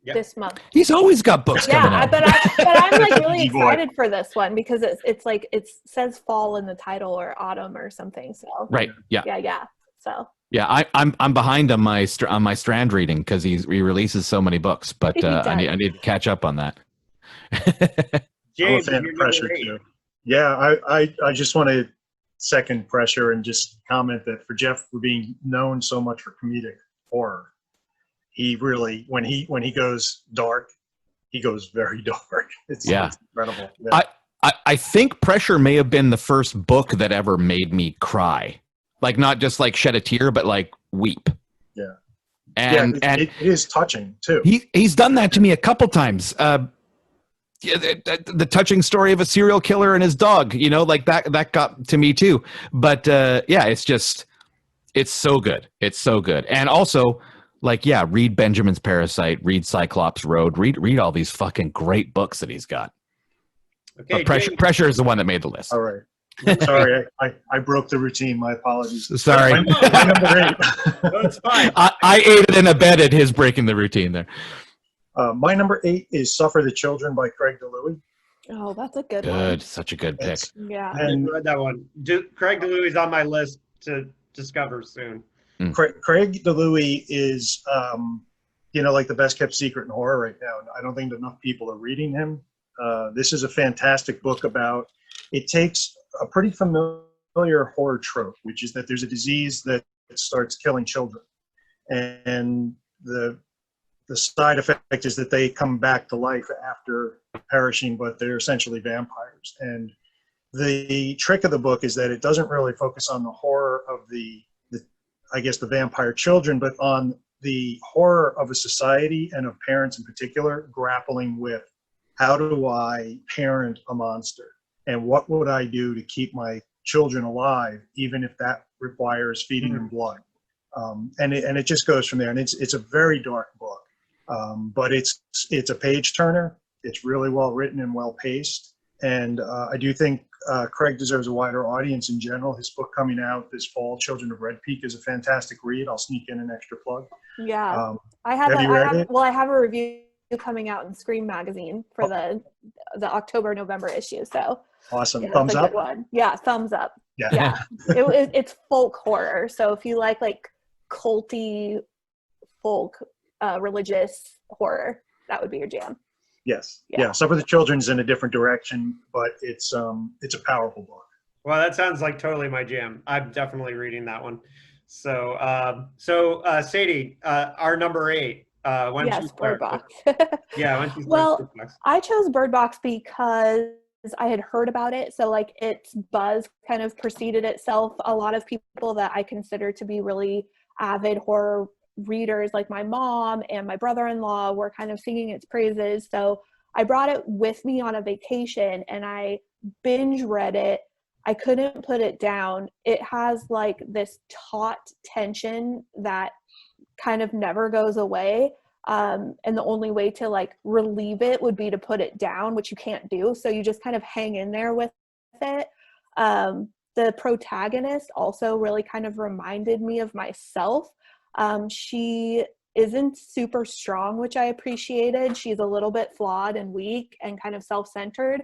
Yep. This month. He's always got books coming out. But I'm like really excited for this one because it's like it says fall in the title or autumn or something. So right, yeah. So yeah, I'm behind on my Strand reading because he releases so many books, but I need to catch up on that. James, I'm a fan of Pressure too. Yeah, I just want to second Pressure and just comment that for Jeff, for being known so much for comedic horror, he really when he goes dark, he goes very dark. It's incredible. Yeah. I think Pressure may have been the first book that ever made me cry, like not just like shed a tear, but like weep. Yeah, and it is touching too. He's done that to me a couple times. The touching story of a serial killer and his dog, like that got to me too. But it's so good. It's so good. And also, read Benjamin's Parasite, read Cyclops Road, read all these fucking great books that he's got. Okay, Pressure is the one that made the list. All right. Sorry, I broke the routine. My apologies. Sorry. My number 8. No, it's fine. I aided and abetted his breaking the routine there. My number 8 is Suffer the Children by Craig DeLuey. Oh, that's a good one. Good, such a good pick. Yeah. I read that one. Craig DeLuey's on my list to discover soon. Craig DeLuey is, like the best kept secret in horror right now. I don't think enough people are reading him. This is a fantastic book about, it takes a pretty familiar horror trope, which is that there's a disease that starts killing children. And the side effect is that they come back to life after perishing, but they're essentially vampires. And the trick of the book is that it doesn't really focus on the horror of the vampire children, but on the horror of a society and of parents in particular grappling with, how do I parent a monster? And what would I do to keep my children alive, even if that requires feeding them blood? And it just goes from there. And it's a very dark book, but it's a page turner. It's really well written and well paced. And I do think Craig deserves a wider audience in general. His book coming out this fall, Children of Red Peak, is a fantastic read. I'll sneak in an extra plug. Yeah, I have a review coming out in Scream magazine for the October-November issue. So awesome. Yeah, thumbs up. One. Yeah, thumbs up. Yeah. It's folk horror. So if you like culty folk religious horror, that would be your jam. Yes. Yeah. Suffer the Children's in a different direction, but it's a powerful book. Well, that sounds like totally my jam. I'm definitely reading that one. So Sadie, our number 8. Bird Box. Well, I chose Bird Box because I had heard about it. So its buzz kind of preceded itself. A lot of people that I consider to be really avid horror readers, like my mom and my brother-in-law, were kind of singing its praises. So I brought it with me on a vacation and I binge read it. I couldn't put it down. It has this taut tension that kind of never goes away. And the only way to relieve it would be to put it down, which you can't do. So you just kind of hang in there with it. The protagonist also really kind of reminded me of myself. She isn't super strong, which I appreciated. She's a little bit flawed and weak and kind of self-centered.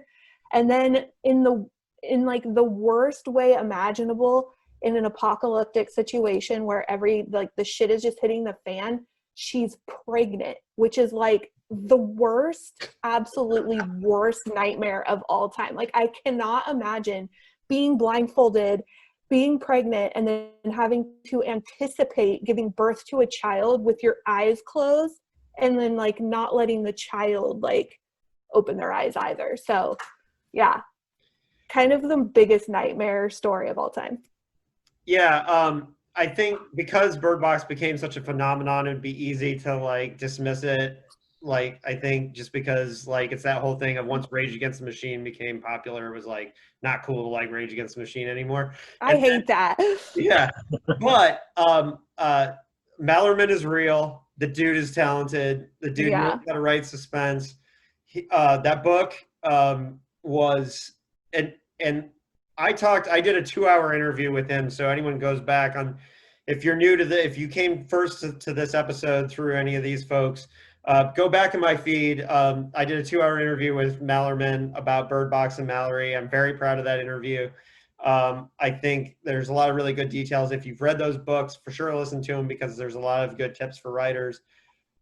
And then in the worst way imaginable, in an apocalyptic situation where the shit is just hitting the fan, she's pregnant, which is the worst, absolutely worst nightmare of all time. I cannot imagine being blindfolded, being pregnant, and then having to anticipate giving birth to a child with your eyes closed and then not letting the child open their eyes either. So yeah, kind of the biggest nightmare story of all time. Yeah, I think because Bird Box became such a phenomenon, it'd be easy to like dismiss it. Like, I think just because like it's that whole thing of once Rage Against the Machine became popular, it was like not cool to like Rage Against the Machine anymore. I hate that. Yeah, but Mallerman is real. The dude is talented. The dude knows how to write suspense. That book was and I did a 2-hour interview with him. So anyone goes back on, if you're new to if you came first to this episode through any of these folks, go back in my feed. I did a 2-hour interview with Mallerman about Bird Box and Mallory. I'm very proud of that interview. I think there's a lot of really good details. If you've read those books, for sure listen to them because there's a lot of good tips for writers.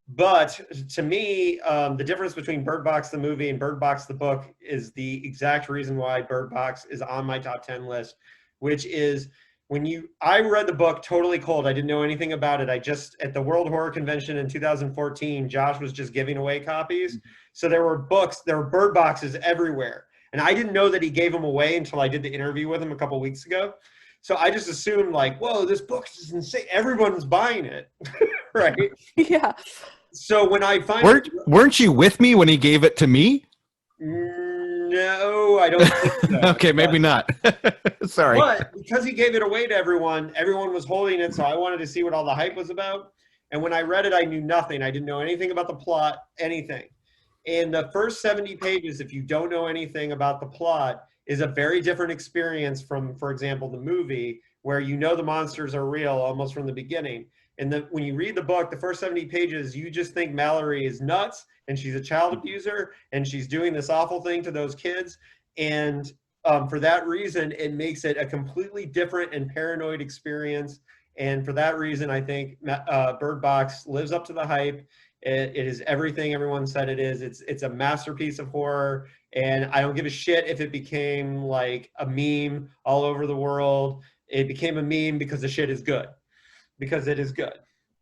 But to me, the difference between Bird Box the movie and Bird Box the book is the exact reason why Bird Box is on my top 10 list, which is I read the book totally cold. I didn't know anything about it. At the World Horror Convention in 2014, Josh was just giving away copies. So there were Bird Boxes everywhere. And I didn't know that he gave them away until I did the interview with him a couple weeks ago. So I just assumed like, whoa, this book is insane. Everyone's buying it, right? Yeah. So when I finally... Weren't you with me when he gave it to me? No, I don't think so. Okay, maybe not. Sorry. But because he gave it away to everyone was holding it, so I wanted to see what all the hype was about. And when I read it, I knew nothing. I didn't know anything about the plot, anything. And the first 70 pages, if you don't know anything about the plot, is a very different experience from, for example, the movie, where you know the monsters are real almost from the beginning. And when you read the book, the first 70 pages, you just think Mallory is nuts and she's a child abuser and she's doing this awful thing to those kids. And for that reason, it makes it a completely different and paranoid experience. And for that reason, I think Bird Box lives up to the hype. It is everything everyone said it is. It's a masterpiece of horror. And I don't give a shit if it became like a meme all over the world. It became a meme because the shit is good. Because it is good.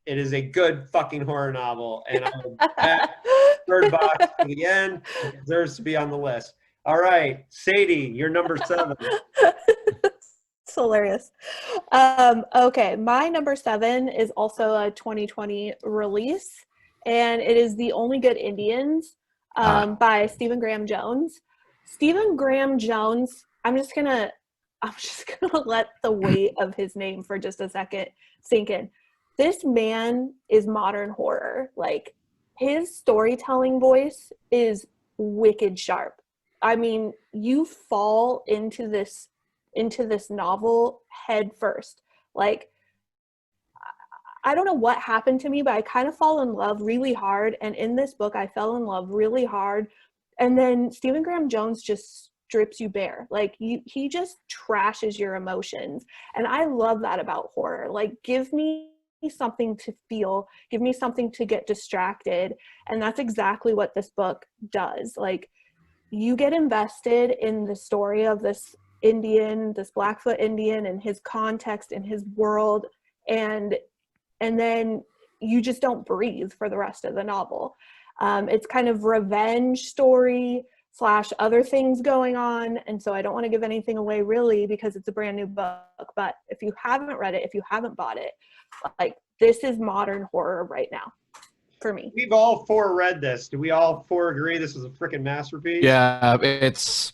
It is a good fucking horror novel. And I'm back Bird Box to the end. It deserves to be on the list. All right, Sadie, you're number 7. It's hilarious. Okay, my number 7 is also a 2020 release. And it is The Only Good Indians by Stephen Graham Jones. Stephen Graham Jones, I'm just gonna let the weight of his name for just a second sink in. This man is modern horror. Like, his storytelling voice is wicked sharp. I mean, you fall into this novel head first. Like, I don't know what happened to me, but I kind of fall in love really hard. And in this book, I fell in love really hard. And then Stephen Graham Jones just strips you bare. Like, he just trashes your emotions. And I love that about horror. Like, give me something to feel, give me something to get distracted. And that's exactly what this book does. Like, you get invested in the story of this Indian, this Blackfoot Indian, and his context and his world. And then you just don't breathe for the rest of the novel. It's kind of revenge story / other things going on. And so I don't want to give anything away really because it's a brand new book. But if you haven't read it, if you haven't bought it, like, this is modern horror right now for me. We've all 4 read this. Do we all 4 agree this is a freaking masterpiece? Yeah, it's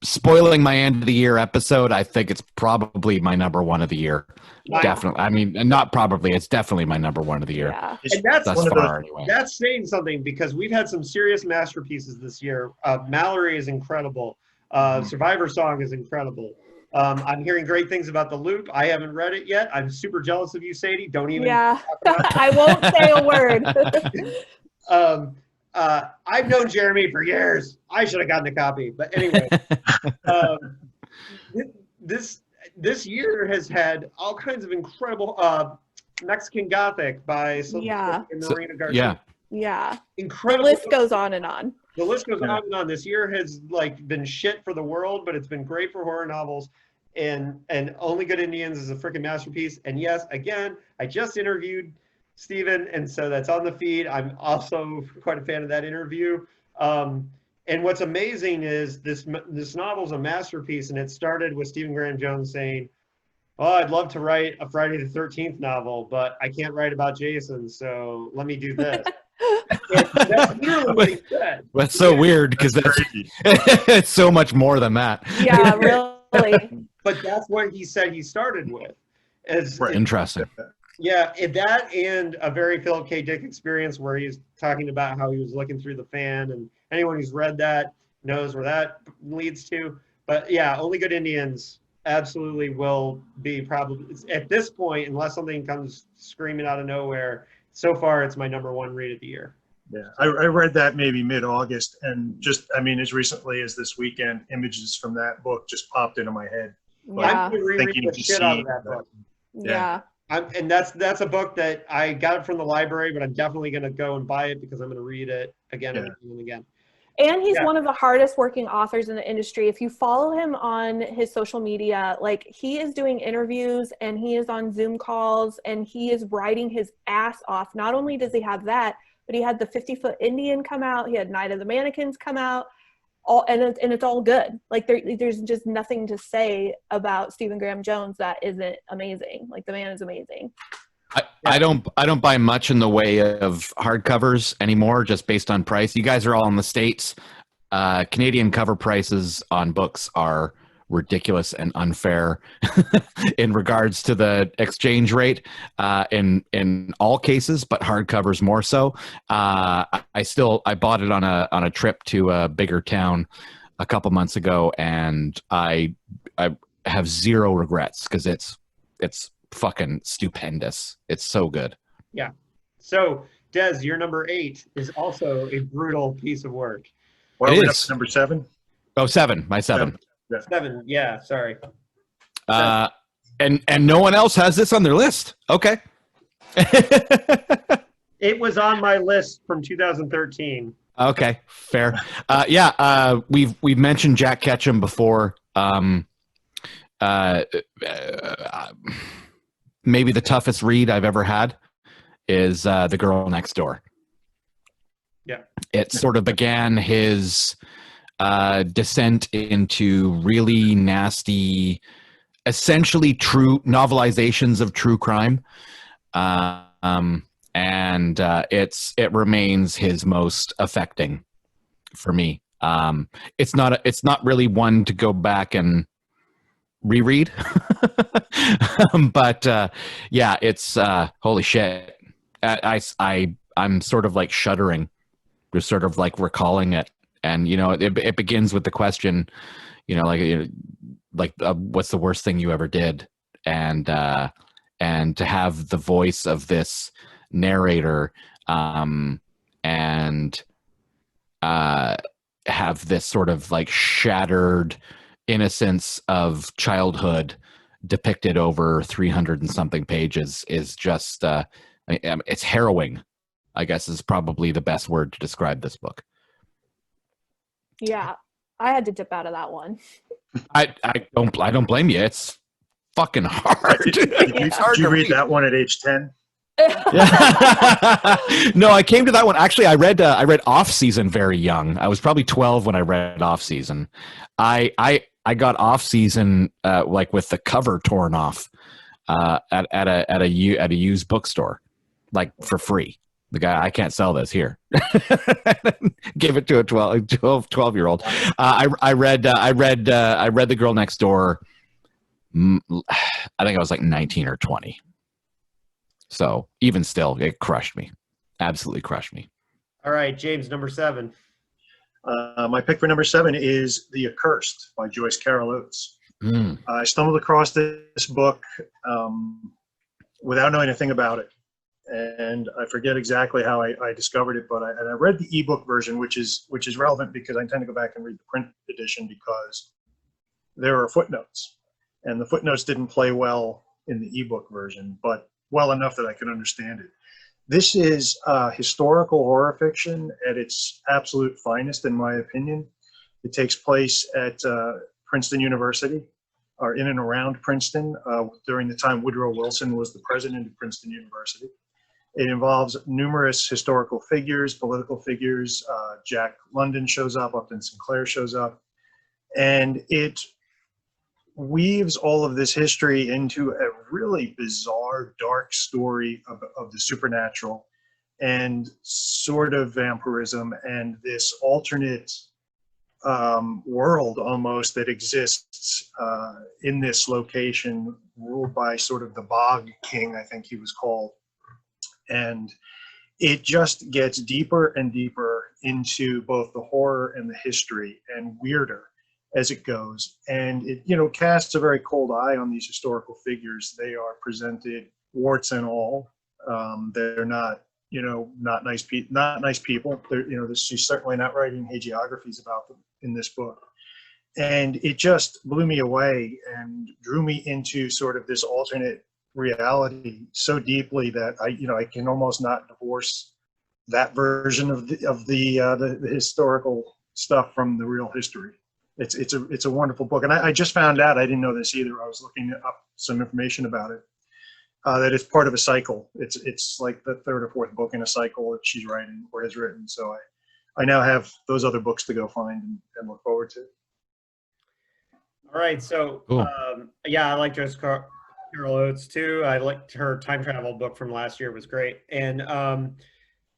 spoiling my end of the year episode. I think it's probably my number 1 of the year. Wow. Definitely. I mean, not probably. It's definitely my number 1 of the year. Yeah. And that's Thus far, anyway. That's saying something because we've had some serious masterpieces this year. Mallory is incredible. Survivor Song is incredible. I'm hearing great things about The Loop. I haven't read it yet. I'm super jealous of you, Sadie. Don't even. Yeah, I won't say a word. I've known Jeremy for years. I should have gotten a copy. But anyway, this year has had all kinds of incredible Mexican Gothic by Marina Garcia. Yeah. Incredible. The list goes on and on. The list goes on and on. This year has like been shit for the world, but it's been great for horror novels. And Only Good Indians is a freaking masterpiece. And yes, again, I just interviewed Stephen, and so that's on the feed. I'm also quite a fan of that interview. And what's amazing is this novel's a masterpiece, and it started with Stephen Graham Jones saying, oh, I'd love to write a Friday the 13th novel, but I can't write about Jason, so let me do this. That's literally what he said. That's so weird because it's so much more than that. Yeah, really. But that's what he said he started with. Interesting. Yeah, that and a very Philip K. Dick experience where he's talking about how he was looking through the fan, and anyone who's read that knows where that leads to. But yeah, Only Good Indians absolutely will be probably, at this point, unless something comes screaming out of nowhere, so far it's my #1 read of the year. Yeah, I read that maybe mid-August, and just, I mean, as recently as this weekend, images from that book just popped into my head. Yeah. I'm going to reread the shit out of that book. Yeah. And that's a book that I got it from the library, but I'm definitely going to go and buy it because I'm going to read it again and again and again. And he's one of the hardest working authors in the industry. If you follow him on his social media, like, he is doing interviews and he is on Zoom calls and he is writing his ass off. Not only does he have that, but he had the 50-Foot Indian come out. He had Night of the Mannequins come out. And it's all good. Like, there's just nothing to say about Stephen Graham Jones that isn't amazing. Like, the man is amazing. I don't buy much in the way of hardcovers anymore, just based on price. You guys are all in the States. Canadian cover prices on books are ridiculous and unfair in regards to the exchange rate in all cases, but hardcovers more so. I bought it on a trip to a bigger town a couple months ago, and I have zero regrets because it's fucking stupendous. It's so good. Yeah. So, Des, your #8 is also a brutal piece of work. Well, It we're is. up to #7. Oh, 7. My 7. 7. Yeah. Sorry. And no one else has this on their list. Okay. It was on my list from 2013. Okay, fair. We've mentioned Jack Ketchum before. Maybe the toughest read I've ever had is The Girl Next Door. Yeah. It sort of began his descent into really nasty, essentially true novelizations of true crime. It remains his most affecting for me. It's not really one to go back and reread, but yeah, it's holy shit. I'm sort of like shuddering, just sort of like recalling it, and it begins with the question, what's the worst thing you ever did, and to have the voice of this narrator and have this sort of like shattered innocence of childhood depicted over 300 and something pages is just it's harrowing, I guess, is probably the best word to describe this book. Yeah, I had to dip out of that one. I don't blame you. It's fucking hard. It's hard Did you to read that one at age 10? No, I came to that one. Actually, I read Off Season very young. I was probably 12 when I read Off Season. I got Off Season like with the cover torn off at a used bookstore, like for free. The guy, I can't sell this here. Give it to a 12-year-old. I read The Girl Next Door. I think I was like 19 or 20. So even still, it crushed me. Absolutely crushed me. All right, James, #7. My pick for #7 is The Accursed by Joyce Carol Oates. I stumbled across this book without knowing anything about it. And I forget exactly how I discovered it, but I read the ebook version, which is relevant because I tend to go back and read the print edition because there are footnotes. And the footnotes didn't play well in the ebook version, but well enough that I could understand it. This is historical horror fiction at its absolute finest, in my opinion. It takes place at Princeton University, or in and around Princeton, during the time Woodrow Wilson was the president of Princeton University. It involves numerous historical figures, political figures. Jack London shows up, Upton Sinclair shows up, and it weaves all of this history into a really bizarre, dark story of the supernatural and sort of vampirism and this alternate world almost that exists in this location ruled by sort of the Bog King, I think he was called. And it just gets deeper and deeper into both the horror and the history, and weirder as it goes. And it, you know, casts a very cold eye on these historical figures. They are presented warts and all. They're not, you know, not nice people. They're, you know, she's certainly not writing hagiographies about them in this book. And it just blew me away and drew me into sort of this alternate reality so deeply that I can almost not divorce that version of the historical stuff from the real history. It's a wonderful book, and I just found out, I didn't know this either. I was looking up some information about it. That it's part of a cycle. It's like the third or fourth book in a cycle that she's writing or has written. So I now have those other books to go find and look forward to. All right, so cool. Yeah, I like Carol Oates too. I liked her time travel book from last year. It was great. And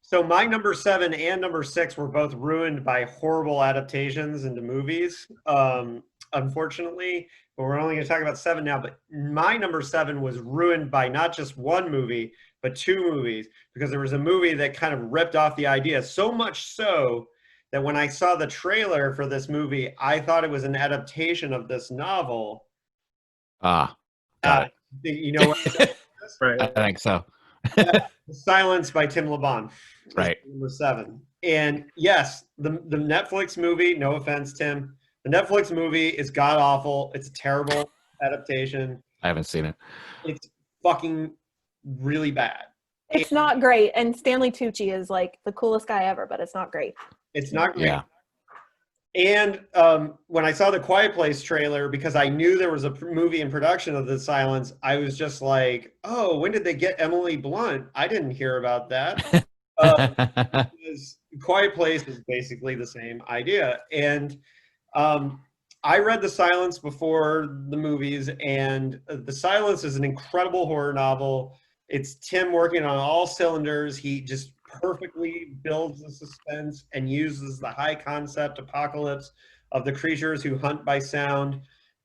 so my number 7 and number 6 were both ruined by horrible adaptations into movies, unfortunately. But we're only going to talk about 7 now. But my number 7 was ruined by not just one movie, but 2 movies, because there was a movie that kind of ripped off the idea, so much so that when I saw the trailer for this movie, I thought it was an adaptation of this novel. Got it. You know what? Right. I think so. The Silence by Tim LeBon. Right. Number 7. And yes, the Netflix movie, no offense, Tim, the Netflix movie is god awful. It's a terrible adaptation. I haven't seen it. It's fucking really bad. It's not great. And Stanley Tucci is like the coolest guy ever, but it's not great. It's not great. Yeah. And when I saw the Quiet Place trailer, because I knew there was a movie in production of The Silence, I was just like, oh, when did they get Emily Blunt? I didn't hear about that. Because Quiet Place is basically the same idea. And I read The Silence before the movies, and The Silence is an incredible horror novel. It's Tim working on all cylinders. He just perfectly builds the suspense and uses the high concept apocalypse of the creatures who hunt by sound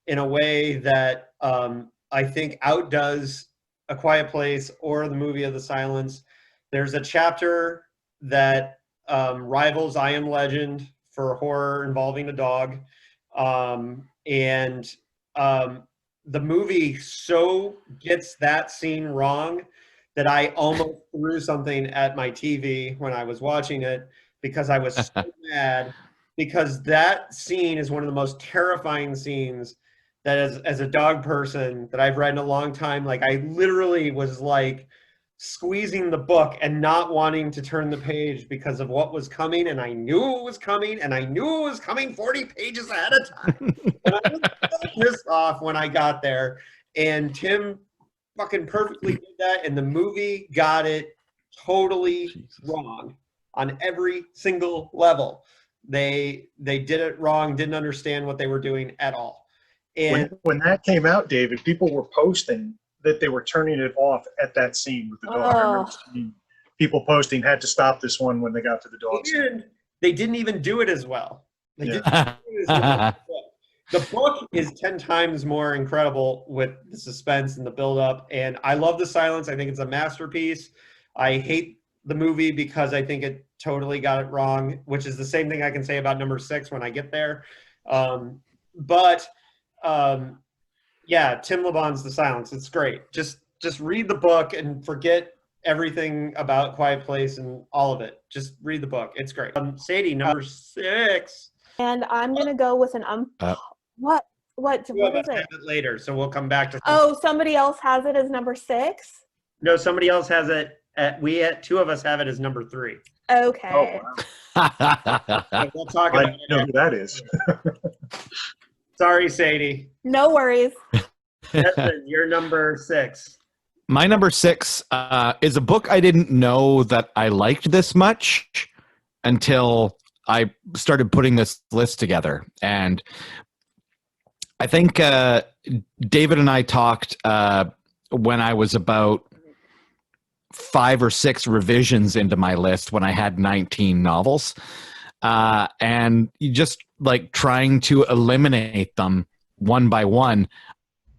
in a way that I think outdoes A Quiet Place or the movie of The Silence. There's a chapter that rivals I Am Legend for horror involving a dog. The movie so gets that scene wrong that I almost threw something at my TV when I was watching it, because I was so mad, because that scene is one of the most terrifying scenes that as a dog person that I've read in a long time. Like, I literally was like squeezing the book and not wanting to turn the page because of what was coming, and I knew it was coming, and I knew it was coming 40 pages ahead of time. And I was so pissed off when I got there, and Tim fucking perfectly did that, and the movie got it totally wrong on every single level. They did it wrong, didn't understand what they were doing at all. And when that came out, David, people were posting that they were turning it off at that scene with the dog. I remember seeing people posting, had to stop this one when they got to the dog scene. They didn't even do it as well. They didn't do it as well. The book is 10 times more incredible with the suspense and the buildup, and I love The Silence. I think it's a masterpiece. I hate the movie because I think it totally got it wrong, which is the same thing I can say about number 6 when I get there. Yeah, Tim LeBon's The Silence. It's great. Just read the book and forget everything about Quiet Place and all of it. Just read the book. It's great. Sadie, number 6. And I'm going to go with an what is it? Have it later, so we'll come back to. Oh, somebody else has it as number 6? No, somebody else has it. Two of us have it as number 3. Okay. Oh, wow. We'll talk about it. I know who that is. Sorry, Sadie. No worries. Desmond, you're number 6. My number 6 is a book I didn't know that I liked this much until I started putting this list together. And I think David and I talked when I was about 5 or 6 revisions into my list when I had 19 novels. And you just like trying to eliminate them one by one.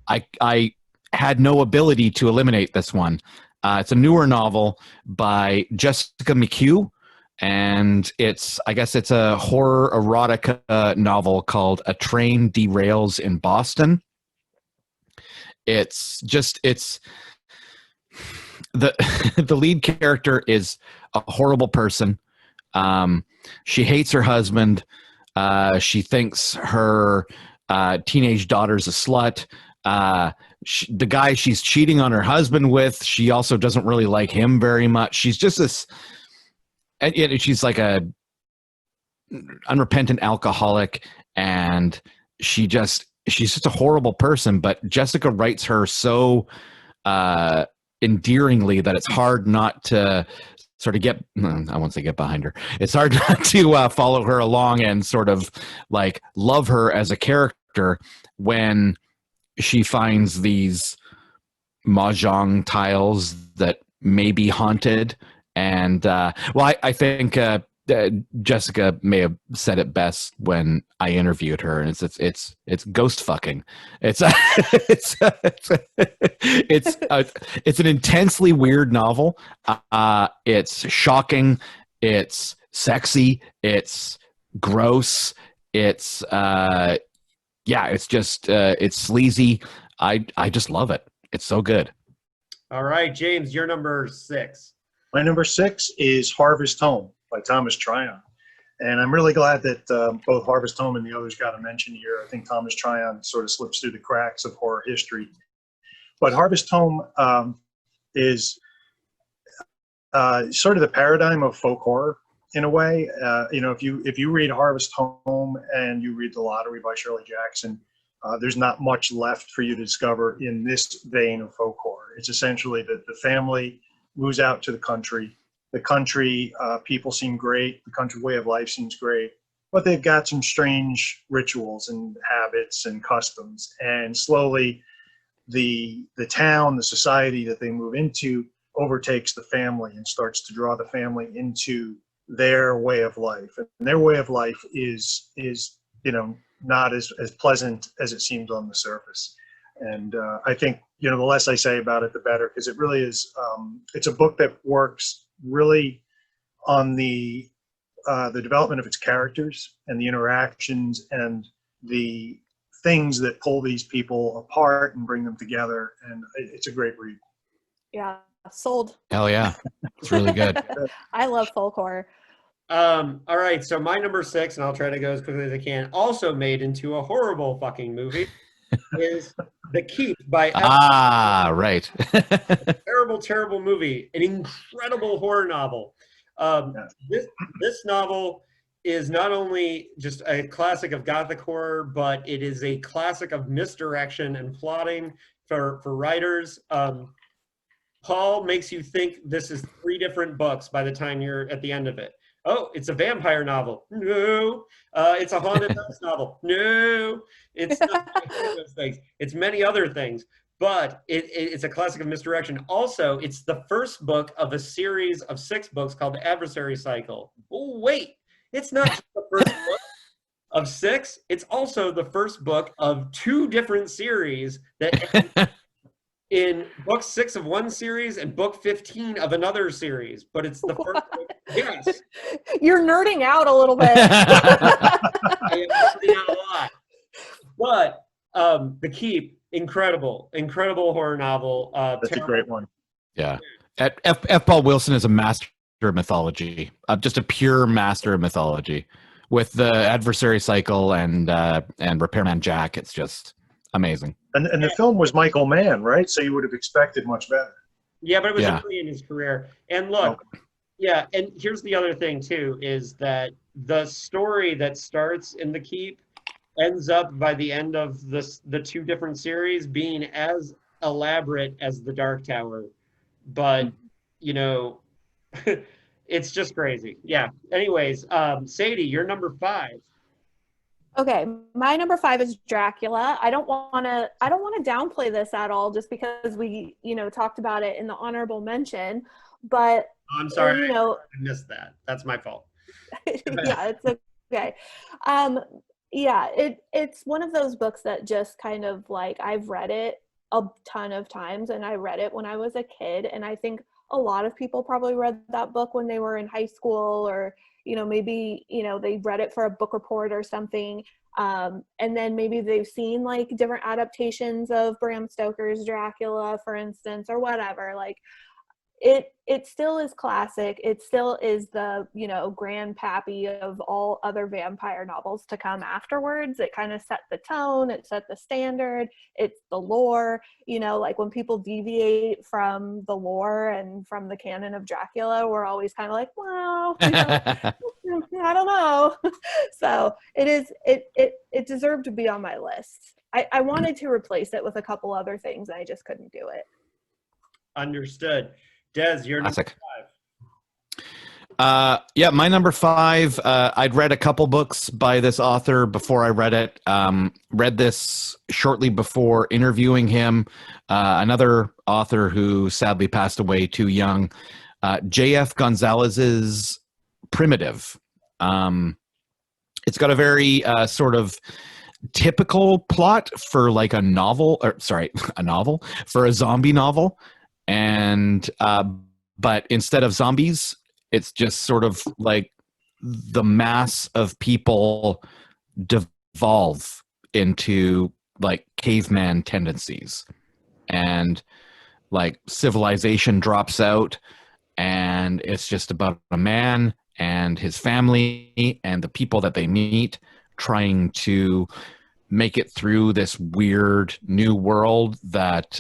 I had no ability to eliminate this one. It's a newer novel by Jessica McHugh, and I guess it's a horror erotica novel called A Train Derails in Boston. It's the the lead character is a horrible person. She hates her husband. She thinks her teenage daughter's a slut. The guy she's cheating on her husband with, she also doesn't really like him very much. She's just this, and she's like a unrepentant alcoholic, and she's just a horrible person. But Jessica writes her so endearingly that it's hard not to sort of I won't say get behind her. It's hard not to follow her along and sort of like love her as a character when she finds these mahjong tiles that may be haunted. And I think Jessica may have said it best when I interviewed her, and it's ghost fucking. It's it's an intensely weird novel. It's shocking. It's sexy. It's gross. It's it's sleazy. I just love it. It's so good. All right, James, you're number 6. My number 6 is Harvest Home by Thomas Tryon. And I'm really glad that both Harvest Home and the others got a mention here. I think Thomas Tryon sort of slips through the cracks of horror history. But Harvest Home is sort of the paradigm of folk horror in a way. If you read Harvest Home and you read The Lottery by Shirley Jackson, there's not much left for you to discover in this vein of folk horror. It's essentially that the family moves out to the country. The country people seem great. The country way of life seems great, but they've got some strange rituals and habits and customs. And slowly, the town, the society that they move into, overtakes the family and starts to draw the family into their way of life. And their way of life is not as pleasant as it seems on the surface. And I think the less I say about it, the better, because it really is. It's a book that works really on the development of its characters and the interactions and the things that pull these people apart and bring them together. And it's a great read. Yeah, sold. Hell yeah, it's really good. I love folk horror. All right, so my number 6, and I'll try to go as quickly as I can, also made into a horrible fucking movie, is The Keep by right. Terrible, terrible movie. An incredible horror novel. This novel is not only just a classic of gothic horror, but it is a classic of misdirection and plotting for writers. Paul makes you think this is 3 different books by the time you're at the end of it. Oh, it's a vampire novel. No. It's a haunted house novel. No. It's not those things. It's many other things. But it's a classic of misdirection. Also, it's the first book of a series of 6 books called The Adversary Cycle. Oh, wait. It's not just the first book of 6. It's also the first book of 2 different series that end in book 6 of one series and book 15 of another series. But it's the first book. Yes. You're nerding out a little bit. I am nerding out a lot. But The Keep, incredible horror novel. That's a great one. Yeah. F. Paul Wilson is a master of mythology, just a pure master of mythology. With The Adversary Cycle and Repairman Jack, it's just amazing. And the film was Michael Mann, right? So you would have expected much better. Yeah, but it was early in his career. And look, yeah, and here's the other thing too, is that the story that starts in The Keep ends up by the end of the 2 different series being as elaborate as The Dark Tower. But, it's just crazy. Yeah. Anyways, Sadie, you're number 5. Okay, my number 5 is Dracula. I don't want to downplay this at all, just because we, talked about it in the honorable mention. But I'm sorry, I missed that. That's my fault. yeah, it's okay. Yeah, it's one of those books that just kind of like, I've read it a ton of times, and I read it when I was a kid, and I think a lot of people probably read that book when they were in high school, or maybe they read it for a book report or something, and then maybe they've seen like different adaptations of Bram Stoker's Dracula, for instance, or whatever. Like, it still is classic. It still is the grandpappy of all other vampire novels to come afterwards. It kind of set the tone, it set the standard, it's the lore. Like when people deviate from the lore and from the canon of Dracula, we're always kind of like, well, I don't know. So it deserved to be on my list. I wanted to replace it with a couple other things, and I just couldn't do it. Understood. Des, you're Classic. number 5. Yeah, my number 5. I'd read a couple books by this author before I read it. Read this shortly before interviewing him. Another author who sadly passed away too young. J.F. Gonzalez's Primitive. It's got a very sort of typical plot for like a novel, for a zombie novel. And but instead of zombies, it's just sort of like the mass of people devolve into like caveman tendencies, and like civilization drops out, and it's just about a man and his family and the people that they meet trying to make it through this weird new world that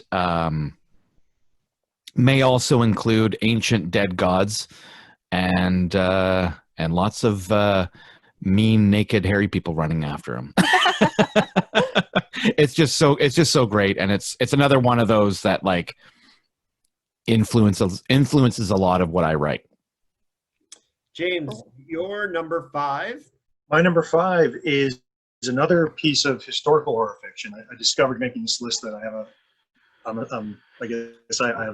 may also include ancient dead gods and lots of mean, naked, hairy people running after him. It's just so great, and it's another one of those that like influences a lot of what I write. James, your number 5. My number 5 is another piece of historical horror fiction. I discovered making this list that I have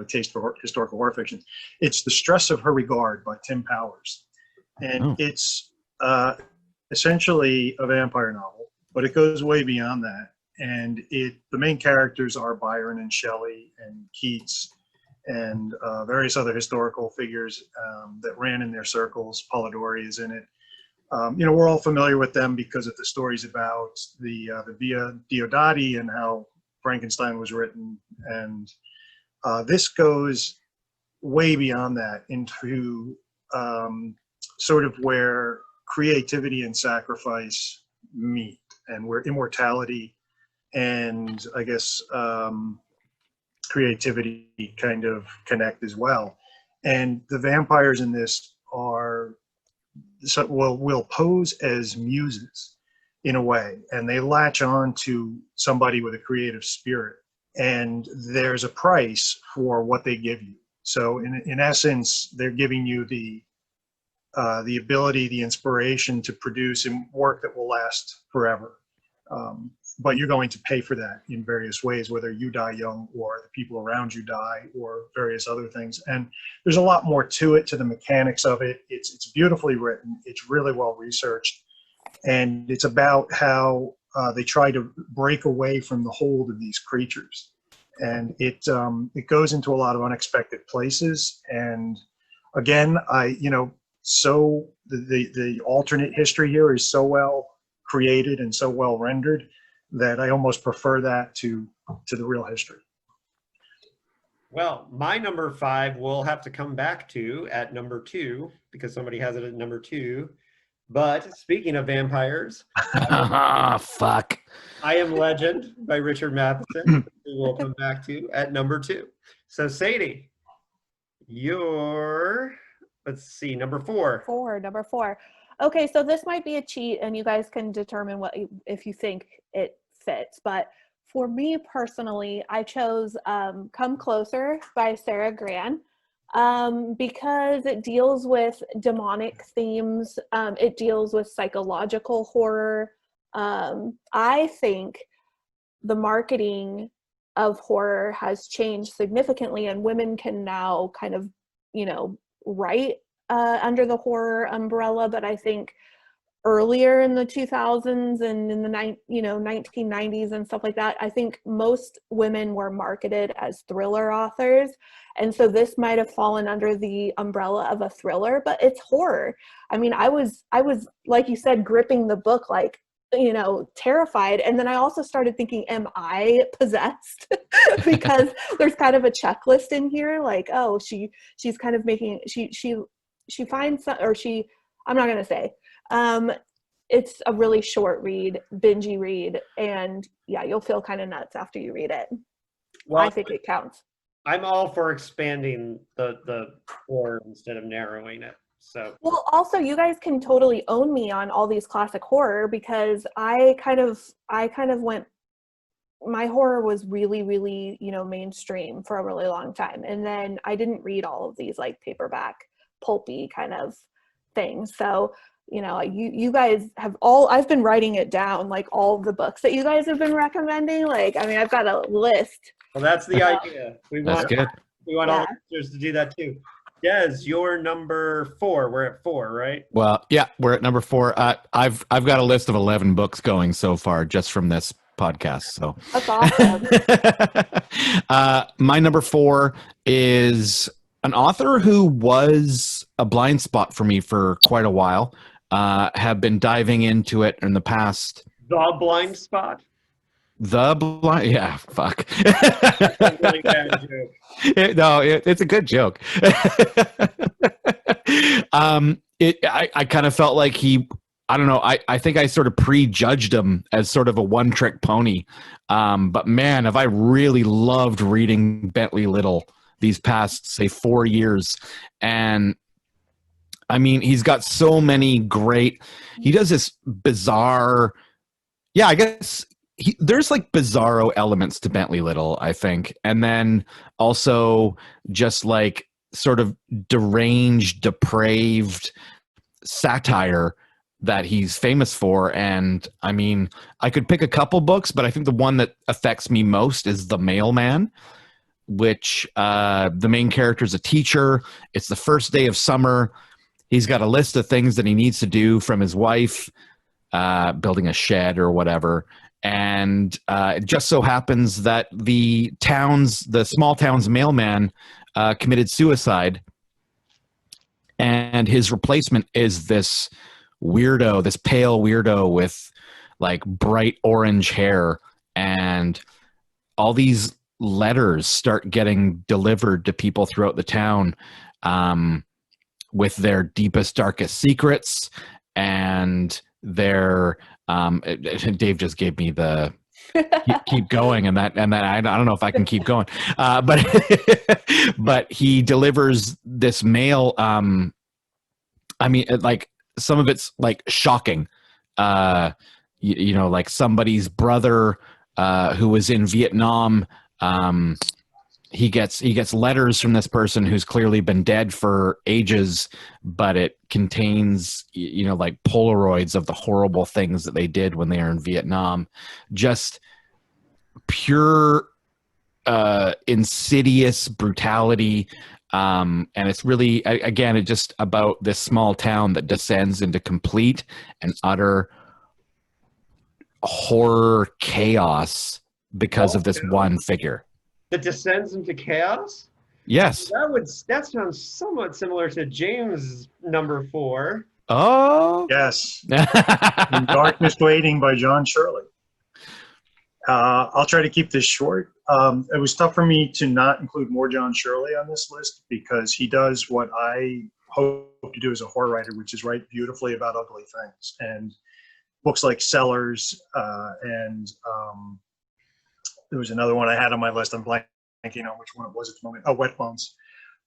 a taste for historical horror fiction. It's The Stress of Her Regard by Tim Powers. And it's essentially a vampire novel, but it goes way beyond that. And the main characters are Byron and Shelley and Keats and various other historical figures that ran in their circles. Polidori is in it. We're all familiar with them because of the stories about the Via Diodati and how Frankenstein was written. And this goes way beyond that into sort of where creativity and sacrifice meet, and where immortality and I guess creativity kind of connect as well. And the vampires in this will pose as muses in a way, and they latch on to somebody with a creative spirit, and there's a price for what they give you. So in essence, they're giving you the ability, the inspiration to produce work that will last forever. But you're going to pay for that in various ways, whether you die young or the people around you die or various other things. And there's a lot more to it, to the mechanics of it. It's beautifully written. It's really well researched. And it's about how they try to break away from the hold of these creatures. And it goes into a lot of unexpected places. And again, so the alternate history here is so well created and so well rendered that I almost prefer that to the real history. Well, my number 5 we'll have to come back to at number 2 because somebody has it at number 2. But speaking of vampires, fuck. I Am Legend by Richard Matheson, who we'll come back to at number 2. So Sadie, let's see, number 4. Number 4. Okay, so this might be a cheat, and you guys can determine if you think it fits. But for me personally, I chose Come Closer by Sarah Gran because it deals with demonic themes. It deals with psychological horror. I think the marketing of horror has changed significantly, and women can now kind of, write under the horror umbrella. But I think earlier in the 2000s and in the 1990s and stuff like that, I think most women were marketed as thriller authors, and so this might have fallen under the umbrella of a thriller, but it's horror. I mean, I was like you said, gripping the book, like, terrified. And then I also started thinking, am I possessed? Because there's kind of a checklist in here, like, oh, she's kind of making, she finds some, or I'm not going to say, it's a really short read, bingey read. And yeah, you'll feel kind of nuts after you read it. Well, I think it counts. I'm all for expanding the horror instead of narrowing it. So, well, also you guys can totally own me on all these classic horror, because I kind of went, my horror was really, really, mainstream for a really long time. And then I didn't read all of these like paperback pulpy kind of things. So, you guys have I've been writing it down, like all the books that you guys have been recommending. Like, I mean, I've got a list. Well, that's the idea. We want all listeners to do that too. Des, you're number 4. We're at 4, right? Well, yeah, we're at number 4. I've got a list of 11 books going so far just from this podcast. So that's awesome. My number 4 is an author who was a blind spot for me for quite a while. Have been diving into it in the past. The blind spot? Yeah, fuck. That's a really bad joke. It's a good joke. I kind of felt like I don't know. I think I sort of prejudged him as sort of a one-trick pony. But man, have I really loved reading Bentley Little these past, say, 4 years. And I mean, he's got so many great, he does this bizarre, I guess there's like bizarro elements to Bentley Little, I think. And then also just like sort of deranged, depraved satire that he's famous for. And I mean, I could pick a couple books, but I think the one that affects me most is The Mailman, which the main character is a teacher. It's the first day of summer. He's got a list of things that he needs to do from his wife, building a shed or whatever. And it just so happens that the small town's mailman committed suicide. And his replacement is this weirdo, this pale weirdo with like bright orange hair. And all these letters start getting delivered to people throughout the town with their deepest, darkest secrets. And their Dave just gave me the keep going, and that I don't know if I can keep going, but he delivers this mail. I mean, like some of it's like shocking. Like somebody's brother who was in Vietnam. He gets letters from this person who's clearly been dead for ages, but it contains, like Polaroids of the horrible things that they did when they were in Vietnam. Just pure, insidious brutality. And it's really, again, it's just about this small town that descends into complete and utter horror chaos because of this one figure. That descends into chaos? Yes. That sounds somewhat similar to James' number 4. Oh. Yes. In Darkness Waiting by John Shirley. I'll try to keep this short. It was tough for me to not include more John Shirley on this list because he does what I hope to do as a horror writer, which is write beautifully about ugly things. And books like Sellers and there was another one I had on my list. I'm blanking on which one it was at the moment. Oh, Wet Bones.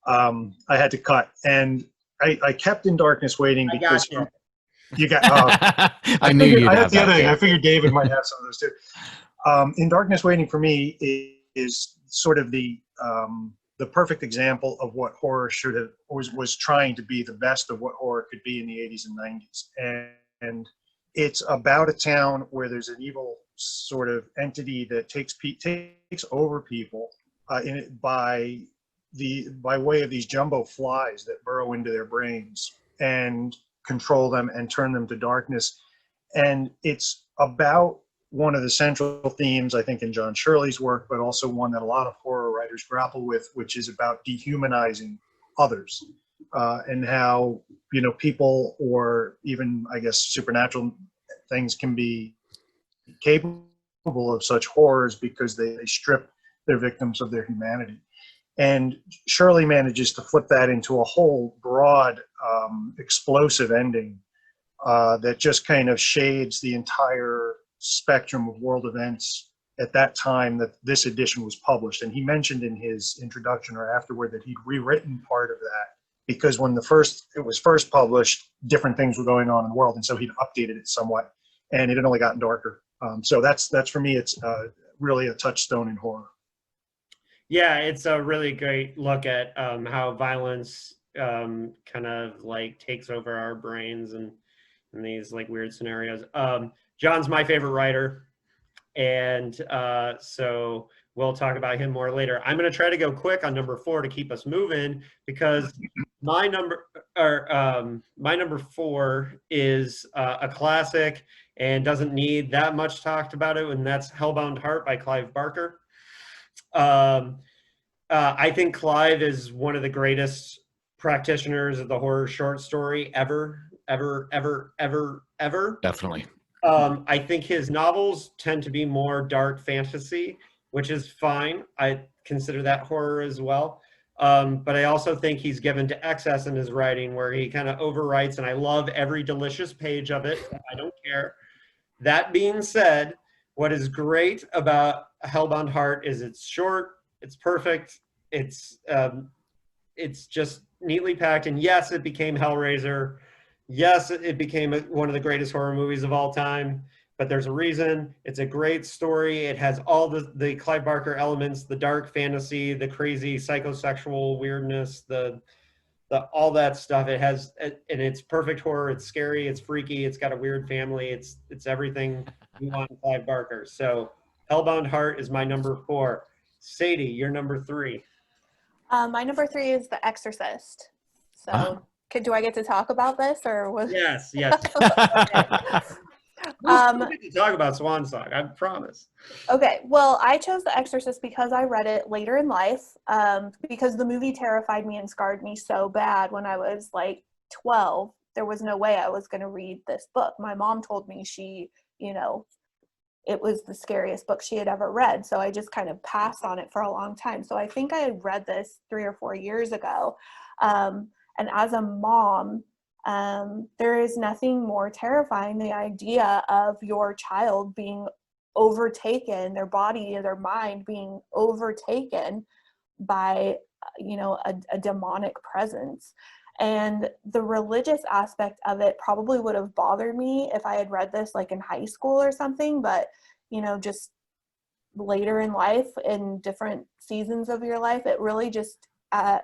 I had to cut. And I kept In Darkness Waiting because you got. I knew you'd have the other that. thing. I figured David might have some of those too. In Darkness Waiting for me is sort of the perfect example of what horror should have was trying to be, the best of what horror could be in the 80s and 90s. And it's about a town where there's an evil sort of entity that takes over people by way of these jumbo flies that burrow into their brains and control them and turn them to darkness. And it's about one of the central themes, I think, in John Shirley's work, but also one that a lot of horror writers grapple with, which is about dehumanizing others, and how, people or even, I guess, supernatural things can be capable of such horrors because they strip their victims of their humanity. And Shirley manages to flip that into a whole broad, explosive ending that just kind of shades the entire spectrum of world events at that time that this edition was published. And he mentioned in his introduction or afterward that he'd rewritten part of that because when it was first published, different things were going on in the world, and so he'd updated it somewhat, and it had only gotten darker. So that's for me, it's really a touchstone in horror. Yeah, it's a really great look at how violence kind of like takes over our brains and in these like weird scenarios. John's my favorite writer, and so we'll talk about him more later. I'm going to try to go quick on number 4 to keep us moving because my number 4 is a classic and doesn't need that much talked about it, and that's Hellbound Heart by Clive Barker. I think Clive is one of the greatest practitioners of the horror short story ever. Definitely. I think his novels tend to be more dark fantasy, which is fine. I consider that horror as well. But I also think he's given to excess in his writing where he kind of overwrites, and I love every delicious page of it. I don't care. That being said, what is great about Hellbound Heart is it's short, it's perfect, it's just neatly packed, and yes, it became Hellraiser. Yes, it became one of the greatest horror movies of all time, but there's a reason. It's a great story. It has all the Clive Barker elements, the dark fantasy, the crazy psychosexual weirdness, the all that stuff. It has, and it's perfect horror. It's scary. It's freaky. It's got a weird family. It's everything you want in Clive Barker. So Hellbound Heart is my number 4. Sadie, your number 3. My number 3 is The Exorcist. So do I get to talk about this or was Yes. Okay. We get to talk about Swan Song, I promise. Okay, well, I chose The Exorcist because I read it later in life, because the movie terrified me and scarred me so bad when I was like 12. There was no way I was going to read this book. My mom told me it was the scariest book she had ever read, so I just kind of passed on it for a long time. So I think I had read this 3 or 4 years ago, and as a mom, there is nothing more terrifying than the idea of your child being overtaken, their body and their mind being overtaken by a demonic presence. And the religious aspect of it probably would have bothered me if I had read this like in high school or something, but just later in life, in different seasons of your life, it really just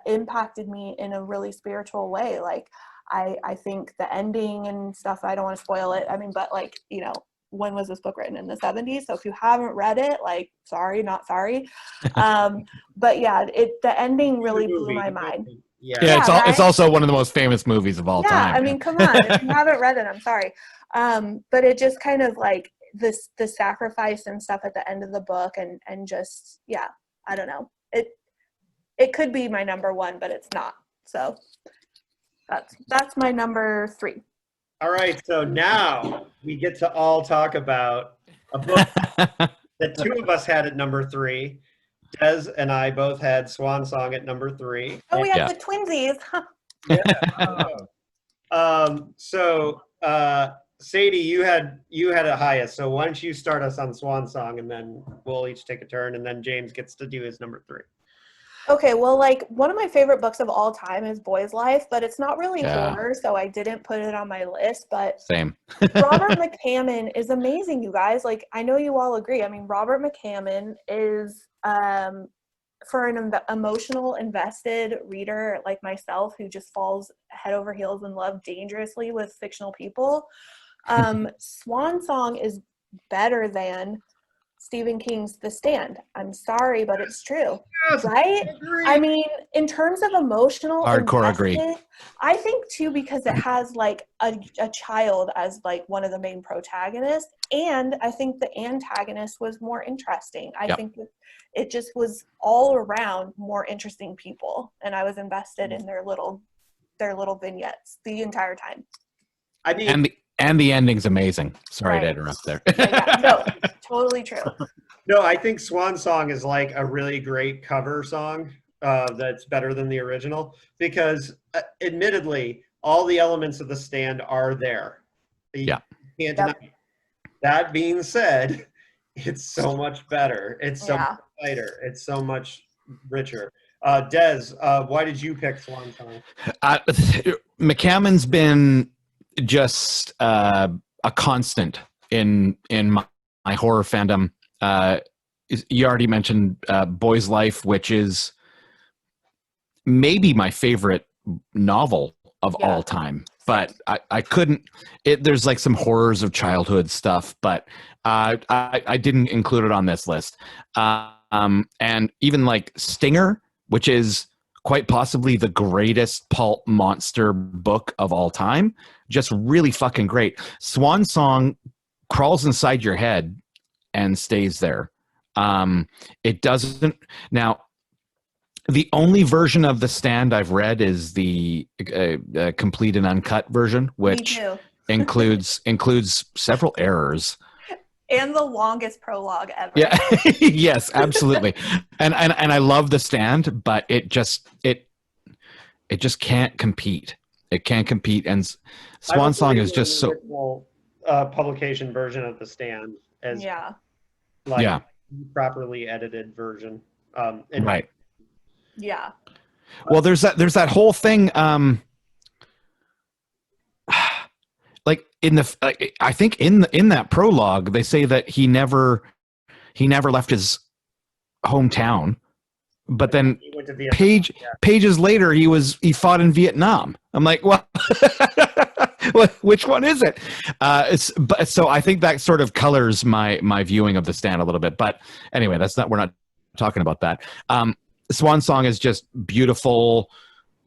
impacted me in a really spiritual way. Like I think the ending and stuff, I don't want to spoil it. I mean, but when was this book written? In the 70s? So if you haven't read it, sorry, not sorry. But yeah, the ending really blew my mind. Yeah, it's also one of the most famous movies of all time. Yeah, I mean, come on. If you haven't read it, I'm sorry. But it just kind of the sacrifice and stuff at the end of the book and just, yeah, I don't know. It could be my number 1, but it's not. So that's my number 3. All right, so now we get to all talk about a book that 2 of us had at number 3. Des and I both had Swan Song at number 3. Oh, we have the twinsies. So Sadie, you had a highest. So why don't you start us on Swan Song, and then we'll each take a turn, and then James gets to do his number 3. Okay, well, one of my favorite books of all time is Boy's Life, but it's not really horror, so I didn't put it on my list. But same. Robert McCammon is amazing, you guys. I know you all agree. I mean, Robert McCammon is, for an emotional, invested reader like myself who just falls head over heels in love dangerously with fictional people, Swan Song is better than Stephen King's The Stand. I'm sorry, but it's true. Yes, right? I mean, in terms of emotional Hardcore agree. I think too, because it has like a child as like one of the main protagonists, and I think the antagonist was more interesting. I think that it just was all around more interesting people, and I was invested in their little vignettes the entire time. I mean, and the ending's amazing. Sorry to interrupt there. No, totally true. No, I think Swan Song is like a really great cover song that's better than the original because, admittedly, all the elements of The Stand are there. You can't deny it. That being said, it's so much better. It's so much lighter. It's so much richer. Des, why did you pick Swan Song? McCammon's been just a constant in my horror fandom. You already mentioned Boy's Life, which is maybe my favorite novel of all time. But I couldn't. There's like some horrors of childhood stuff, but I didn't include it on this list. And even like Stinger, which is quite possibly the greatest pulp monster book of all time, just really fucking great. Swan Song crawls inside your head and stays there. It doesn't. Now, the only version of The Stand I've read is the complete and uncut version, which includes several errors. And the longest prologue ever. Yeah, yes, absolutely. And I love The Stand, but it just can't compete. It can't compete. And Swan Song is just so publication version of The Stand as properly edited version. Right. Yeah. Well, there's that whole thing. Like I think in that prologue, they say that he never left his hometown, but then pages later he fought in Vietnam. I'm like, well, which one is it? So I think that sort of colors my viewing of The Stand a little bit. But anyway, we're not talking about that. Swan Song is just beautiful,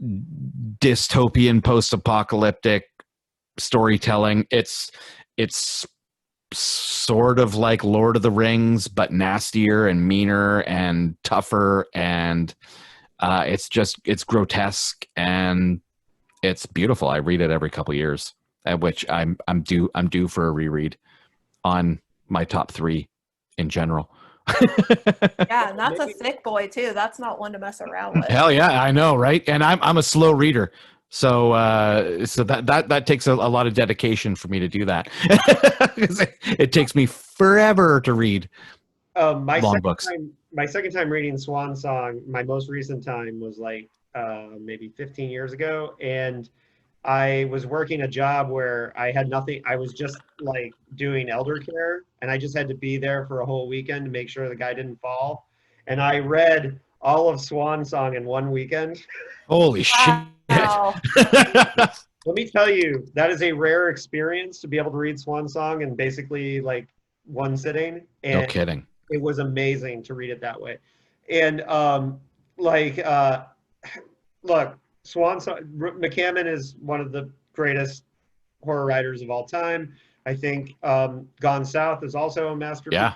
dystopian, post-apocalyptic storytelling. It's sort of like Lord of the Rings, but nastier and meaner and tougher, and it's grotesque and it's beautiful. I read it every couple of years, at which I'm due for a reread on my top 3 in general. Yeah, and that's a thick boy too. That's not one to mess around with. Hell yeah, I know, right? And I'm a slow reader, so that takes a lot of dedication for me to do that. It takes me forever to read long books. My second time reading Swan Song, my most recent time was like maybe 15 years ago, and I was working a job where I had nothing. I was just like doing elder care, and I just had to be there for a whole weekend to make sure the guy didn't fall. And I read all of Swan Song in one weekend. Holy shit. Wow. Let me tell you, that is a rare experience to be able to read Swan Song in basically like one sitting. And no kidding. It was amazing to read it that way. And look, Swan Song, McCammon is one of the greatest horror writers of all time. I think Gone South is also a masterpiece. Yeah.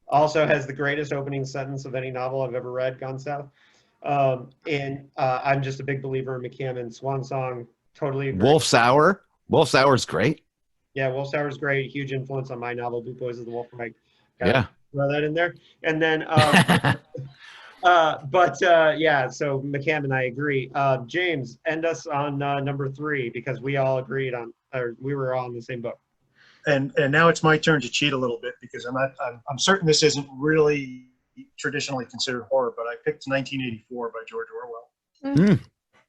Also has the greatest opening sentence of any novel I've ever read, Gone South. And I'm just a big believer in McCammon. Swan Song, totally agree. Wolf's Hour is great. Yeah, Wolf's Hour is great. Huge influence on my novel, Boot Boys of the Wolf. Throw that in there. And then so McCammon, I agree. James, end us on number 3 because we all agreed on, or we were all in the same book. And now it's my turn to cheat a little bit because I'm certain this isn't really traditionally considered horror, but I picked 1984 by George Orwell. Mm.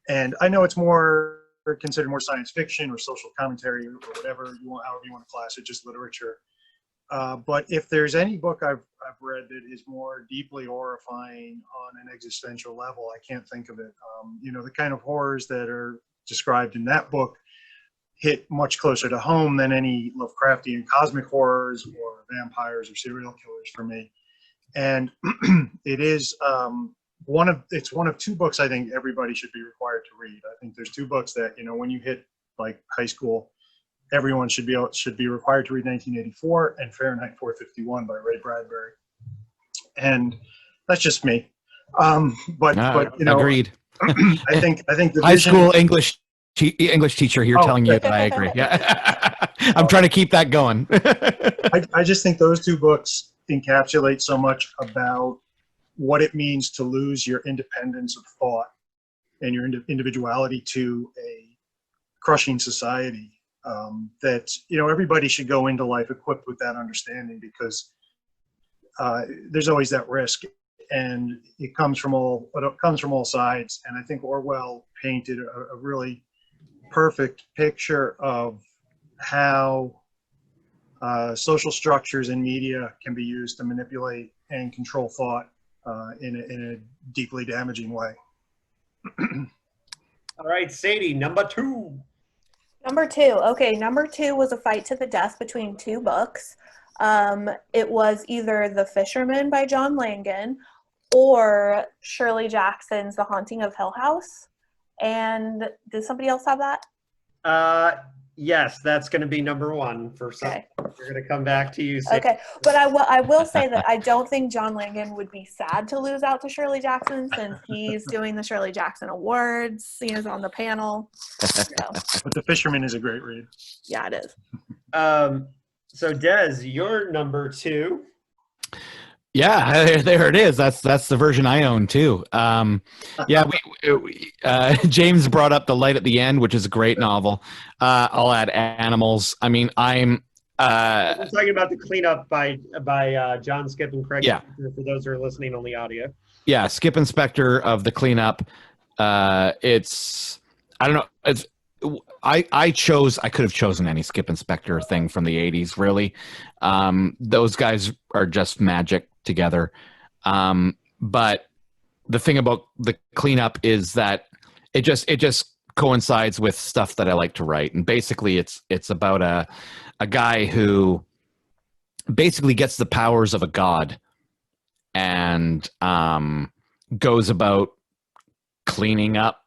And I know it's more considered more science fiction or social commentary or whatever however you want to class it, just literature. But if there's any book I've read that is more deeply horrifying on an existential level, I can't think of it. The kind of horrors that are described in that book, hit much closer to home than any Lovecraftian cosmic horrors or vampires or serial killers for me. And it is one of two books I think everybody should be required to read. I think there's two books that, you know, when you hit like high school, everyone should be required to read 1984 and Fahrenheit 451 by Ray Bradbury. And that's just me. But you know, agreed. I think the high school English teacher here telling you that I agree. Yeah. I'm trying to keep that going. I just think those two books encapsulate so much about what it means to lose your independence of thought and your individuality to a crushing society. That, you know, everybody should go into life equipped with that understanding, because there's always that risk, and it comes from all sides. And I think Orwell painted a really perfect picture of how social structures in media can be used to manipulate and control thought in a deeply damaging way. All right, Sadie, number two. Number two. Okay, number two was a fight to the death between two books. It was either The Fisherman by John Langan or Shirley Jackson's The Haunting of Hill House. And did somebody else have that? Yes, that's going to be number one for some. Okay. We're going to come back to you. Sadie. Okay, but I will say that I don't think John Langan would be sad to lose out to Shirley Jackson, since he's doing the Shirley Jackson Awards. He is on the panel. So. But The Fisherman is a great read. Yeah, it is. So Des, you're number two. Yeah, there it is. That's the version I own too. Yeah, James brought up The Light at the End, which is a great novel. I'll add Animals. I mean, I'm talking about The Cleanup by John Skip and Craig. Yeah. For those who are listening on the audio. Yeah, Skip Inspector of The Cleanup. It's, I don't know. It's, I could have chosen any Skip Inspector thing from the 80s, really. Those guys are just magic together. But the thing about The Cleanup is that it just coincides with stuff that I like to write. And basically it's about a guy who basically gets the powers of a god and goes about cleaning up,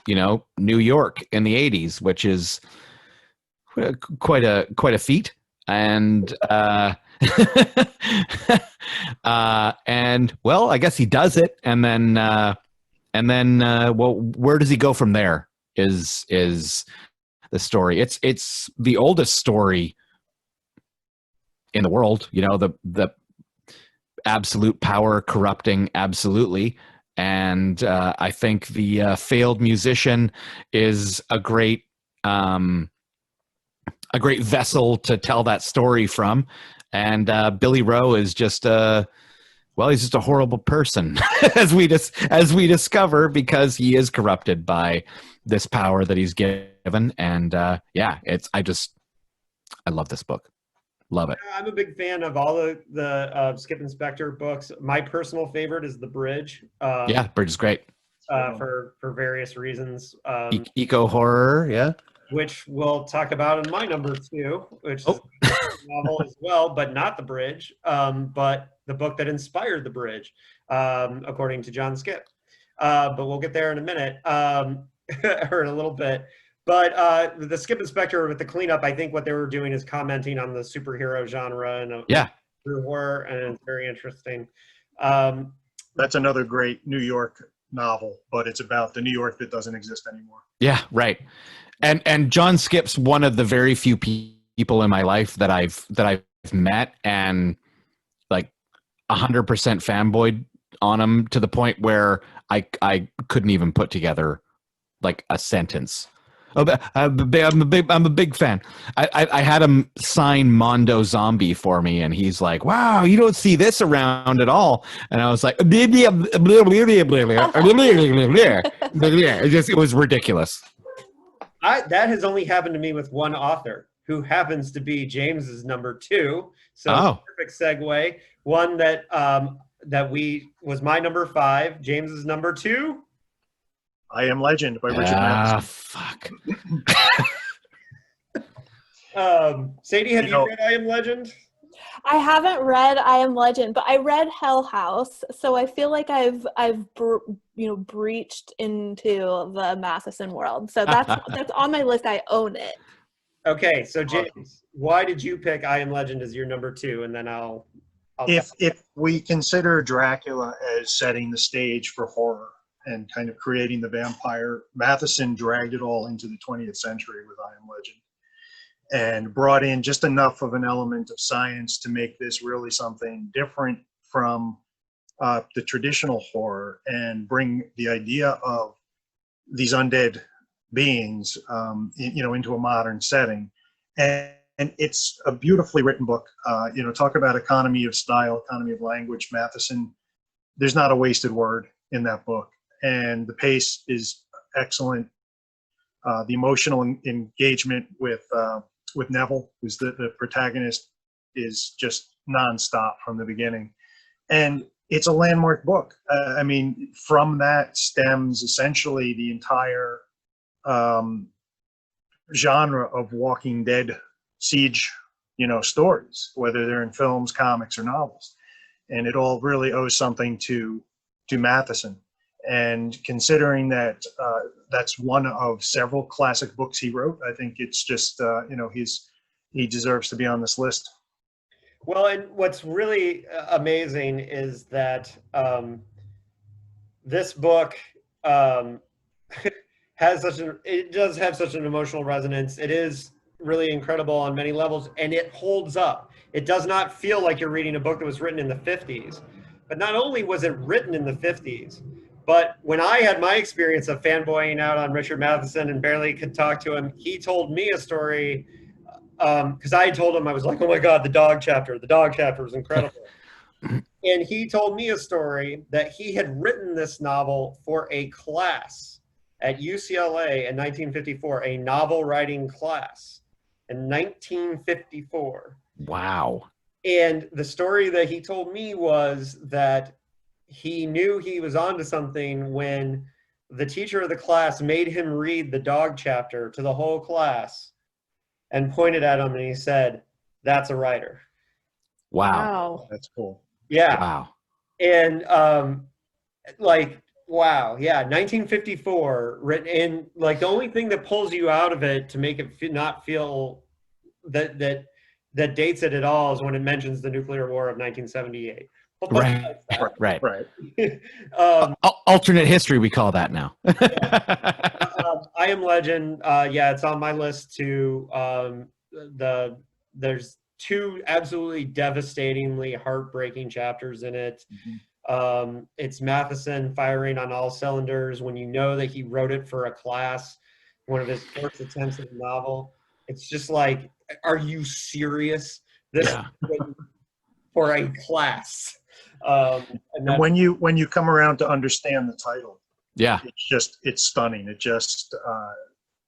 you know, New York in the 80s, which is quite a feat. And and well, I guess he does it, and then well, where does he go from there? Is the story? It's the oldest story in the world. You know, the absolute power corrupting absolutely. And I think the failed musician is a great vessel to tell that story from. And Billy Rowe is just he's just a horrible person, as we discover, because he is corrupted by this power that he's given. And I love this book. Love it. I'm a big fan of all the Skip Inspector books. My personal favorite is The Bridge. Bridge is great. For various reasons. Eco horror, yeah. Which we'll talk about in my number two, which is a novel as well, but not The Bridge, but the book that inspired The Bridge, according to John Skip. But we'll get there in a minute, or in a little bit. But the Skip Inspector with The Cleanup, I think what they were doing is commenting on the superhero genre and through horror, and it's very interesting. That's another great New York novel, but it's about the New York that doesn't exist anymore. Yeah, right. And John Skip's one of the very few people in my life that I've met and like 100% fanboyed on him, to the point where I couldn't even put together like a sentence. I'm a big fan. I had him sign Mondo Zombie for me, and he's like, "Wow, you don't see this around at all." And I was like, it was ridiculous. That has only happened to me with one author, who happens to be James's number two. So perfect segue. One that was my number 5. James's number 2. I Am Legend by Richard Madison. Fuck. Sadie, have You you know- read I Am Legend? I haven't read I Am Legend, but I read Hell House, so I feel like I've breached into the Matheson world. So that's on my list. I own it. Okay, so James, why did you pick I Am Legend as your number 2? And then I'll If we consider Dracula as setting the stage for horror and kind of creating the vampire, Matheson dragged it all into the 20th century with I Am Legend and brought in just enough of an element of science to make this really something different from the traditional horror and bring the idea of these undead beings, into a modern setting. And it's a beautifully written book. Talk about economy of style, economy of language. Matheson, there's not a wasted word in that book, and the pace is excellent. The emotional engagement with Neville, who's the protagonist, is just nonstop from the beginning, and it's a landmark book. From that stems essentially the entire genre of Walking Dead siege, stories, whether they're in films, comics, or novels, and it all really owes something to Matheson. And considering that that's one of several classic books he wrote, I think it's just he deserves to be on this list. Well, and what's really amazing is that this book it does have such an emotional resonance. It is really incredible on many levels, and it holds up. It does not feel like you're reading a book that was written in the 50s. But not only was it written in the 50s, but when I had my experience of fanboying out on Richard Matheson and barely could talk to him, he told me a story, because I told him, I was like, oh my God, the dog chapter was incredible. And he told me a story that he had written this novel for a class at UCLA in 1954, a novel writing class in 1954. Wow. And the story that he told me was that he knew he was onto something when the teacher of the class made him read the dog chapter to the whole class and pointed at him and he said, "That's a writer." Wow. That's cool. Yeah. Wow. And wow. Yeah. 1954 written in, like, the only thing that pulls you out of it to make it not feel that dates it at all is when it mentions the nuclear war of 1978. Right. Right. Alternate history, we call that now. I Am Legend. It's on my list too. There's 2 absolutely devastatingly heartbreaking chapters in it. Mm-hmm. It's Matheson firing on all cylinders when you know that he wrote it for a class, one of his first attempts at a novel. It's just like, are you serious? This for a class. And when you come around to understand the title, it's stunning. It just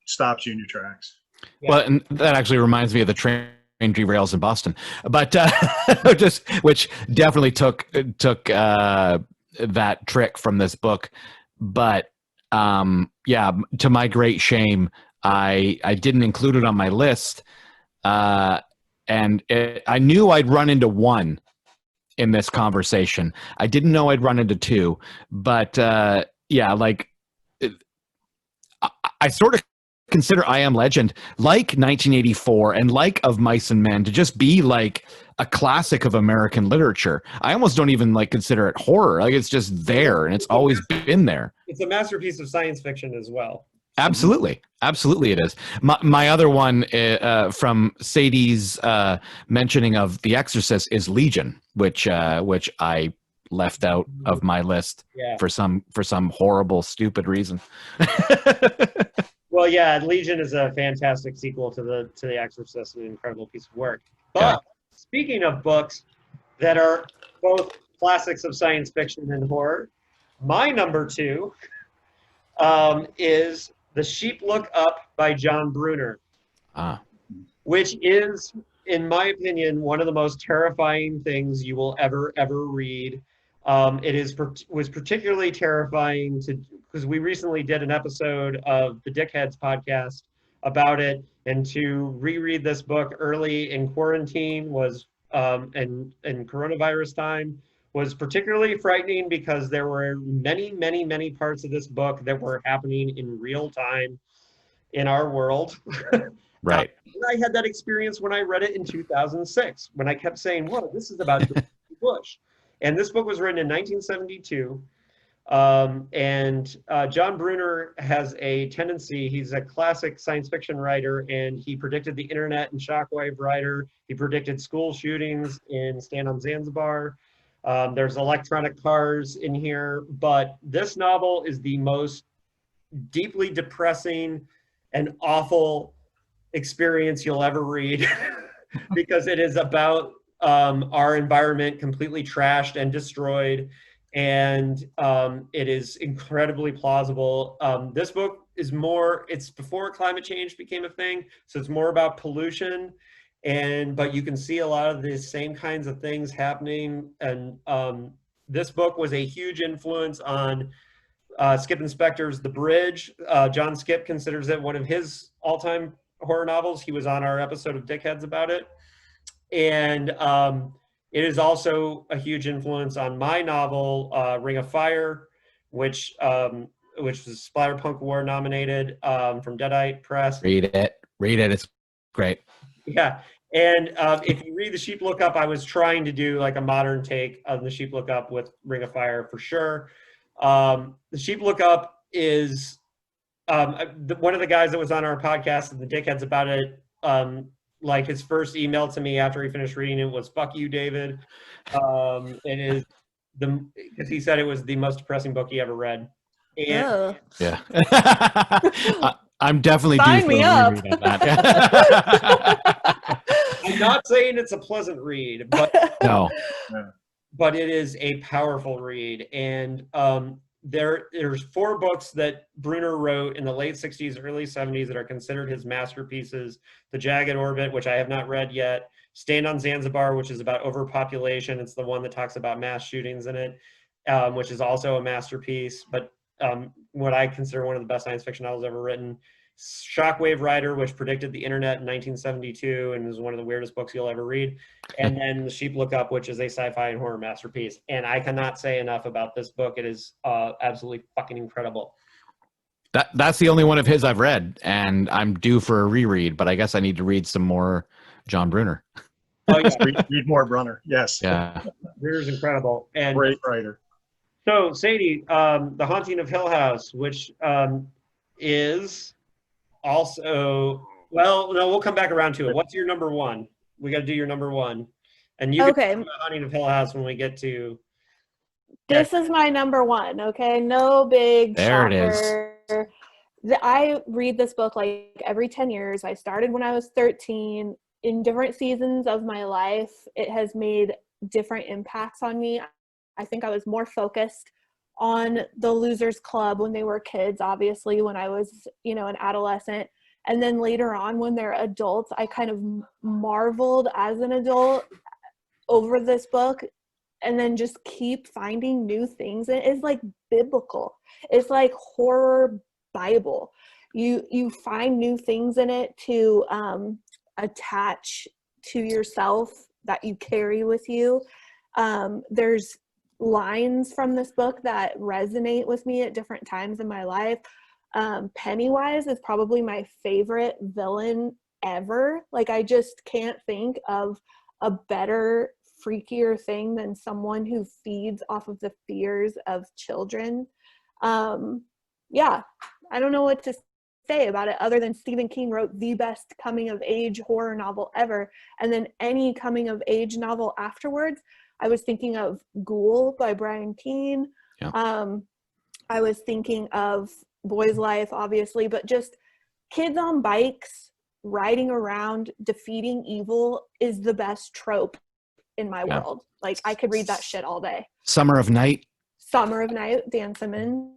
stops you in your tracks. Yeah. Well, and that actually reminds me of the train derails in Boston, but which definitely took that trick from this book. But to my great shame, I didn't include it on my list, and I knew I'd run into one in this conversation. I didn't know I'd run into 2, but I sort of consider I Am Legend like 1984 and like Of Mice and Men to just be like a classic of American literature. I almost don't even consider it horror. Like, it's just there and it's always been there. It's a masterpiece of science fiction as well. Absolutely it is. My other one from Sadie's mentioning of The Exorcist is Legion, which I left out of my list for some horrible, stupid reason. Well, Legion is a fantastic sequel to The Exorcist, an incredible piece of work. But speaking of books that are both classics of science fiction and horror, my number 2 is The Sheep Look Up by John Brunner, which is, in my opinion, one of the most terrifying things you will ever read. It was particularly terrifying because we recently did an episode of the Dickheads podcast about it. And to reread this book early in quarantine was, and coronavirus time, was particularly frightening because there were many parts of this book that were happening in real time in our world. Right. I had that experience when I read it in 2006, when I kept saying, whoa, this is about George Bush. And this book was written in 1972. John Brunner has a tendency, he's a classic science fiction writer, and he predicted the internet in Shockwave Rider. He predicted school shootings in Stand on Zanzibar. There's electronic cars in here, but this novel is the most deeply depressing and awful experience you'll ever read because it is about our environment completely trashed and destroyed, and it is incredibly plausible. This book is more, it's before climate change became a thing, so it's more about pollution, but you can see a lot of the same kinds of things happening. And this book was a huge influence on Skip Inspector's The Bridge. John Skip considers it one of his all-time horror novels. He was on our episode of Dickheads about it. And it is also a huge influence on my novel, Ring of Fire, which was Splatterpunk Award nominated, from Deadite Press. Read it. It's great. Yeah. And if you read The Sheep Look Up, I was trying to do like a modern take on The Sheep Look Up with Ring of Fire for sure. The Sheep Look Up is one of the guys that was on our podcast and the Dickheads about it, like his first email to me after he finished reading it was, "Fuck you, David." It is because he said it was the most depressing book he ever read. And yeah. I'm definitely Sign me up. Reread of that. I'm not saying it's a pleasant read, but No. But it is a powerful read. And there's 4 books that Brunner wrote in the late 60s, early 70s that are considered his masterpieces. The Jagged Orbit, which I have not read yet. Stand on Zanzibar, which is about overpopulation. It's the one that talks about mass shootings in it, which is also a masterpiece, but what I consider one of the best science fiction novels ever written. Shockwave Rider, which predicted the internet in 1972 and is one of the weirdest books you'll ever read. And then The Sheep Look Up, which is a sci-fi and horror masterpiece. And I cannot say enough about this book. It is absolutely fucking incredible. That's the only one of his I've read, and I'm due for a reread, but I guess I need to read some more John Brunner. Oh, yeah. read more Brunner. Yes. Yeah. Brunner's incredible. And Great writer. so, Sadie, The Haunting of Hill House, which is also, well, no, we'll come back around to it. What's your number one? We got to do your number one. And you can do The Haunting of Hill House when we get to... This is my number one, okay? No big There shocker. it is. I read this book like every 10 years. I started when I was 13. In different seasons of my life, it has made different impacts on me. I think I was more focused on the Losers Club when they were kids, obviously, when I was, an adolescent. And then later on, when they're adults, I kind of marveled as an adult over this book, and then just keep finding new things. It's like biblical. It's like horror Bible. You find new things in it to attach to yourself that you carry with you. There's lines from this book that resonate with me at different times in my life. Pennywise is probably my favorite villain ever. Like, I just can't think of a better, freakier thing than someone who feeds off of the fears of children. Yeah, I don't know what to say about it other than Stephen King wrote the best coming of age horror novel ever, and then any coming of age novel afterwards. I was thinking of Ghoul by Brian Keene. Yeah. I was thinking of Boy's Life, obviously, but just kids on bikes riding around defeating evil is the best trope in my world. Like, I could read that shit all day. Summer of Night, Dan Simmons.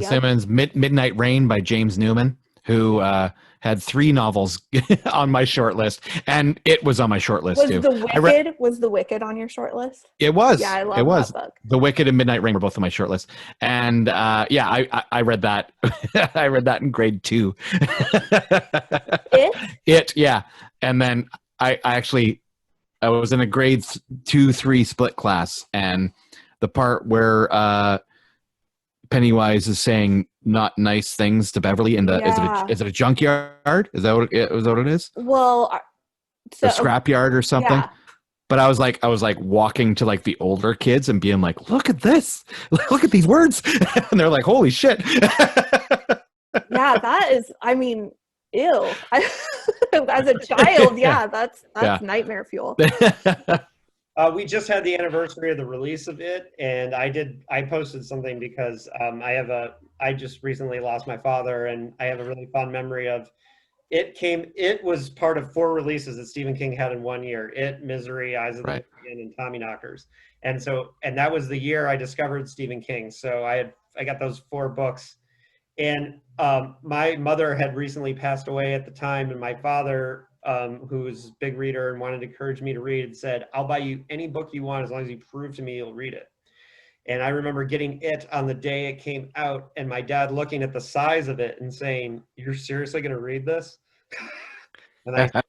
Simmons, Midnight Rain by James Newman, who had 3 novels on my short list, and it was on my short list Was too. Was The Wicked on your short list? It was. Yeah, I love it was. that book. The Wicked and Midnight Ring were both on my short list, and I read that. I read that in grade 2. Yeah, and then I was in a grade 2-3 split class, and the part where Pennywise is saying not nice things to Beverly in the is it a junkyard? Is that what it is? Well, a scrapyard or something. Yeah. But I was like walking to like the older kids and being like, look at this, look at these words, and they're like, holy shit. Yeah, that is. I mean, ew. As a child, that's nightmare fuel. We just had the anniversary of the release of it, and I posted something because I just recently lost my father, and I have a really fond memory of it. It was part of 4 releases that Stephen King had in 1 year: It, Misery, Eyes of the Dragon, and Tommyknockers. And that was the year I discovered Stephen King. So I got those 4 books, and my mother had recently passed away at the time, and my father, who was a big reader and wanted to encourage me to read, said, I'll buy you any book you want as long as you prove to me you'll read it. And I remember getting it on the day it came out, and my dad looking at the size of it and saying, you're seriously going to read this? And I said,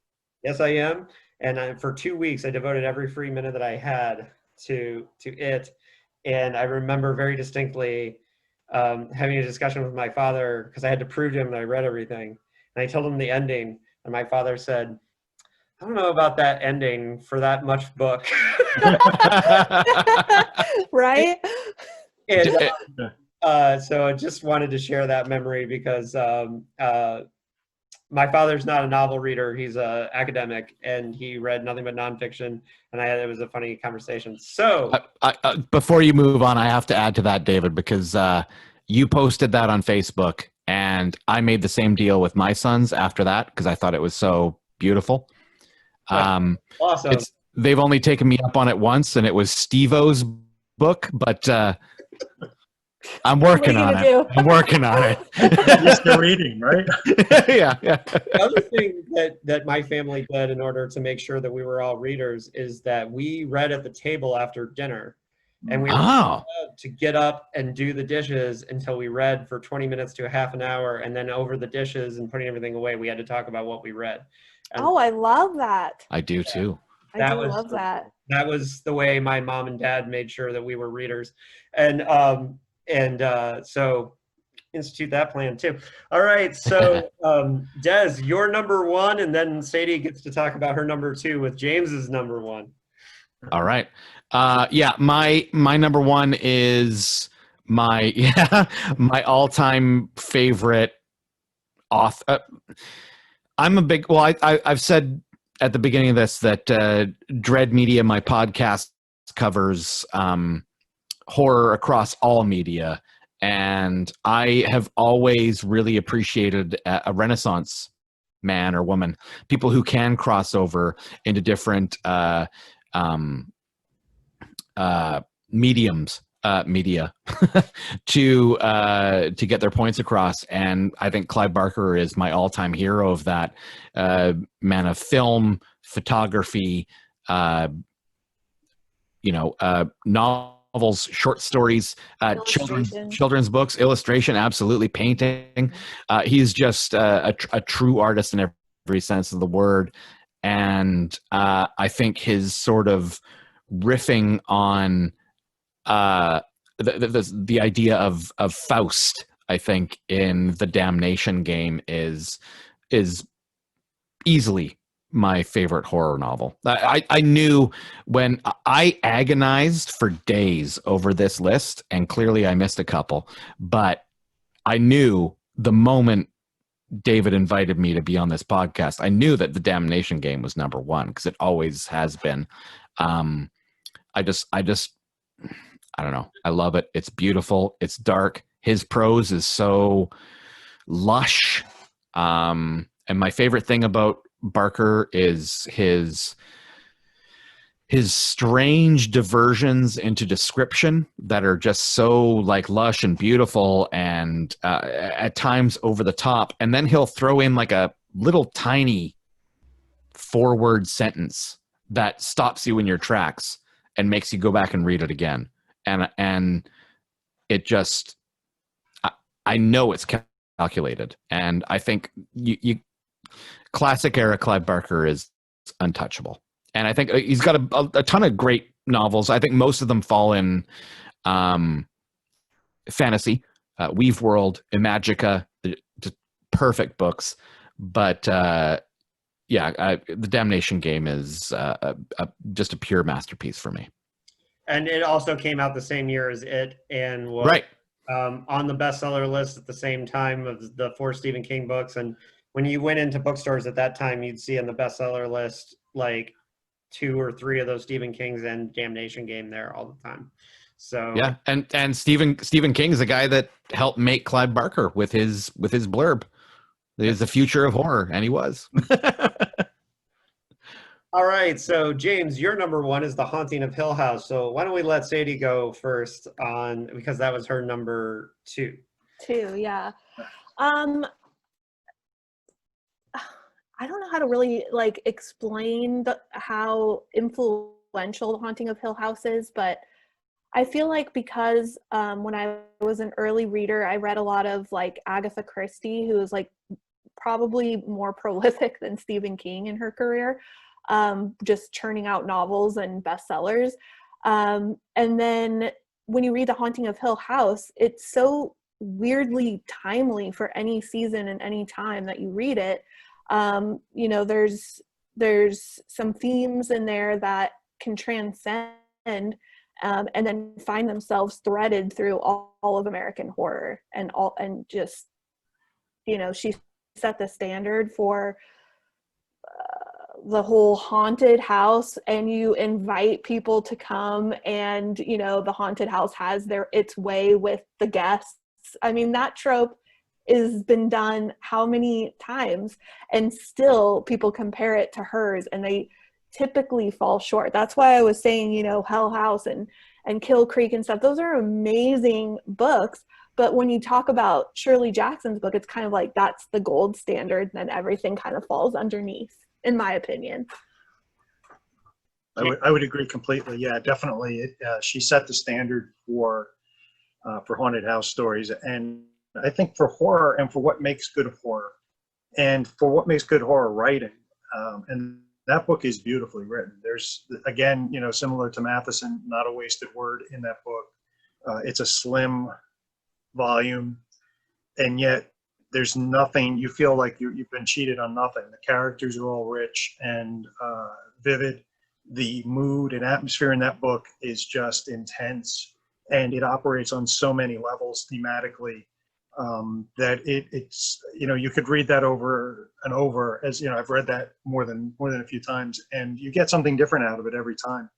yes, I am. And for 2 weeks, I devoted every free minute that I had to it. And I remember very distinctly having a discussion with my father, because I had to prove to him that I read everything. And I told him the ending. And my father said, I don't know about that ending for that much book. Right? And so I just wanted to share that memory because my father's not a novel reader. He's an academic, and he read nothing but nonfiction. And it was a funny conversation. So before you move on, I have to add to that, David, because you posted that on Facebook. And I made the same deal with my sons after that because I thought it was so beautiful. Awesome. They've only taken me up on it once, and it was Steve-O's book, but I'm working on it. I'm working on it. You're still reading, right? Yeah. The other thing that my family did in order to make sure that we were all readers is that we read at the table after dinner. And we were allowed to get up and do the dishes until we read for 20 minutes to a half an hour. And then over the dishes and putting everything away, we had to talk about what we read. And I love that. I do too. I love that. That was the way my mom and dad made sure that we were readers. And so institute that plan too. All right. So Des, your number 1, and then Sadie gets to talk about her number 2 with James's number 1. All right. My number 1 is my all-time favorite author. I've said at the beginning of this that Dread Media, my podcast, covers horror across all media, and I have always really appreciated a Renaissance man or woman, people who can cross over into different media to get their points across. And I think Clive Barker is my all-time hero of that. Man of film, photography, novels, short stories, children's books, illustration, absolutely, painting. He's just a true artist in every sense of the word. And I think his sort of riffing on the idea of Faust, I think, in the Damnation game is easily my favorite horror novel. I knew when I agonized for days over this list, and clearly I missed a couple, but I knew the moment David invited me to be on this podcast, I knew that the Damnation game was number 1 because it always has been. I don't know. I love it. It's beautiful. It's dark. His prose is so lush. And my favorite thing about Barker is his his strange diversions into description that are just so like lush and beautiful and at times over the top. And then he'll throw in like a little tiny 4-word sentence that stops you in your tracks and makes you go back and read it again. And it just, I know it's calculated. And I think you classic era Clive Barker is untouchable. And I think he's got a ton of great novels. I think most of them fall in fantasy, Weave World, Imagica, just perfect books. But the Damnation Game is just a pure masterpiece for me. And it also came out the same year as it, and was Right. On the bestseller list at the same time of the 4 Stephen King books. And when you went into bookstores at that time, you'd see on the bestseller list like 2 or 3 of those Stephen Kings and Damnation Game there all the time. So yeah, and Stephen King is the guy that helped make Clive Barker with his blurb. There's the future of horror, and he was. All right, so James, your number 1 is The Haunting of Hill House. So why don't we let Sadie go first because that was her number 2. 2, yeah. I don't know how to really like explain how influential The Haunting of Hill House is, but I feel like because when I was an early reader, I read a lot of like Agatha Christie, who is like probably more prolific than Stephen King in her career, just churning out novels and bestsellers. And then when you read The Haunting of Hill House, it's so weirdly timely for any season and any time that you read it. You know, there's some themes in there that can transcend and then find themselves threaded through all of American horror and just, you know, she set the standard for the whole haunted house, and you invite people to come, and you know the haunted house has its way with the guests. I mean, that trope has been done how many times, and still people compare it to hers, and they typically fall short. That's why I was saying, you know, Hell House and Kill Creek and stuff, those are amazing books, but when you talk about Shirley Jackson's book, it's kind of like that's the gold standard, and then everything kind of falls underneath, in my opinion. I would agree completely. Yeah, definitely. She set the standard for haunted house stories, and I think for horror and for what makes good horror, and for what makes good horror writing, and that book is beautifully written. There's, again, you know, similar to Matheson, not a wasted word in that book. It's a slim volume, and yet there's nothing, you feel like you've been cheated on nothing. The characters are all rich and vivid. The mood and atmosphere in that book is just intense, and it operates on so many levels thematically that it's, you know, you could read that over and over. As you know, I've read that more than a few times, and you get something different out of it every time.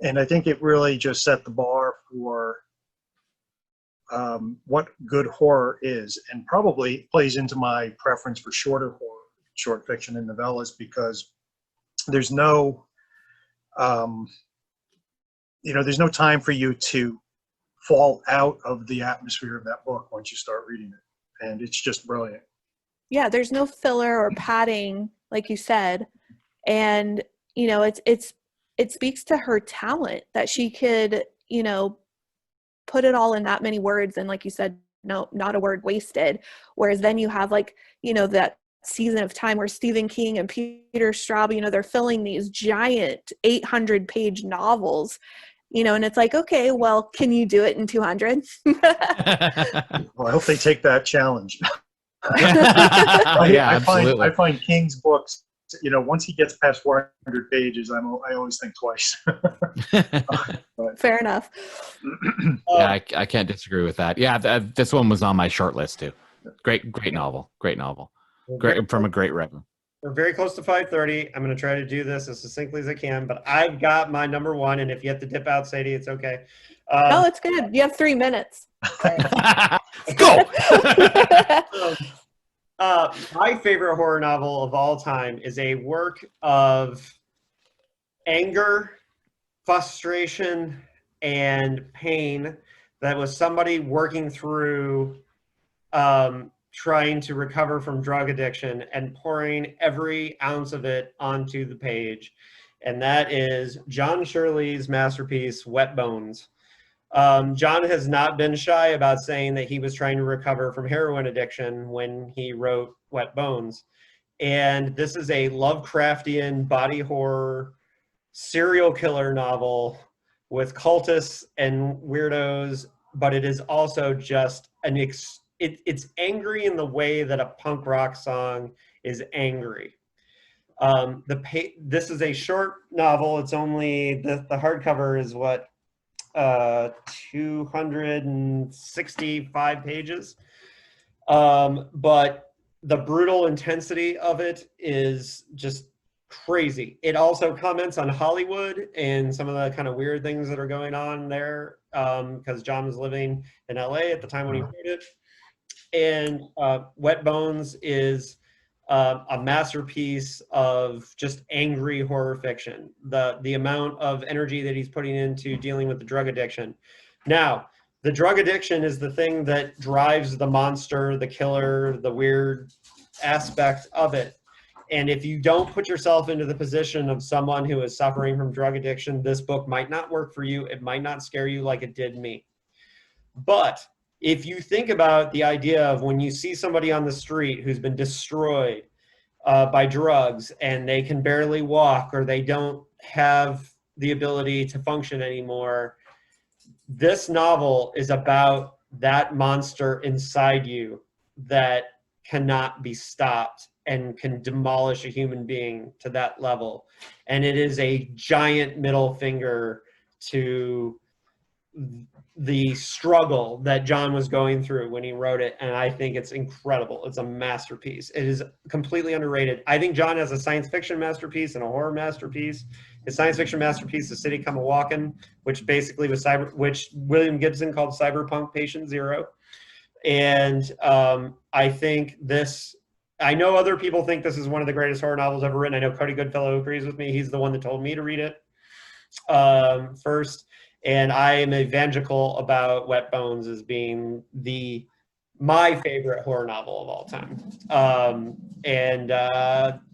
And I think it really just set the bar for what good horror is, and probably plays into my preference for shorter horror, short fiction and novellas, because there's no, you know, there's no time for you to fall out of the atmosphere of that book once you start reading it, and it's just brilliant. Yeah, there's no filler or padding, like you said, and you know, it speaks to her talent that she could, you know, put it all in that many words, and like you said, no, not a word wasted. Whereas then you have, like, you know, that season of time where Stephen King and Peter Straub, you know, they're filling these giant 800-page novels, you know, and it's like, okay, well, can you do it in 200? Well, I hope they take that challenge. Yeah, absolutely. I find King's books, you know, once he gets past 400 pages, I always think twice. Fair enough. Yeah, I can't disagree with that. Yeah, this one was on my short list too. Great novel. Great, from a great writer. We're very close to 5:30. I'm going to try to do this as succinctly as I can, but I've got my number 1, and if you have to dip out, Sadie, it's okay. No, it's good. You have 3 minutes. Go! My favorite horror novel of all time is a work of anger frustration and pain that was somebody working through trying to recover from drug addiction and pouring every ounce of it onto the page. And that is John Shirley's masterpiece, Wet Bones. John has not been shy about saying that he was trying to recover from heroin addiction when he wrote Wet Bones. And this is a Lovecraftian body horror serial killer novel with cultists and weirdos, but it is also just it's angry in the way that a punk rock song is angry. This is a short novel. It's only the hardcover is what 265 pages, but the brutal intensity of it is just crazy. It also comments on Hollywood and some of the kind of weird things that are going on there, because John was living in LA at the time when he wrote it. And Wet Bones is a masterpiece of just angry horror fiction. The amount of energy that he's putting into dealing with the drug addiction. Now, the drug addiction is the thing that drives the monster, the killer, the weird aspect of it. And if you don't put yourself into the position of someone who is suffering from drug addiction, this book might not work for you. It might not scare you like it did me. But if you think about the idea of when you see somebody on the street who's been destroyed by drugs and they can barely walk or they don't have the ability to function anymore, this novel is about that monster inside you that cannot be stopped and can demolish a human being to that level. And it is a giant middle finger to the struggle that John was going through when he wrote it. And I think it's incredible. It's a masterpiece. It is completely underrated. I think John has a science fiction masterpiece and a horror masterpiece. His science fiction masterpiece is City Come A-Walkin', which basically was which William Gibson called Cyberpunk Patient Zero. And I think I know other people think this is one of the greatest horror novels ever written. I know Cody Goodfellow agrees with me. He's the one that told me to read it first. And I am evangelical about Wet Bones as being my favorite horror novel of all time.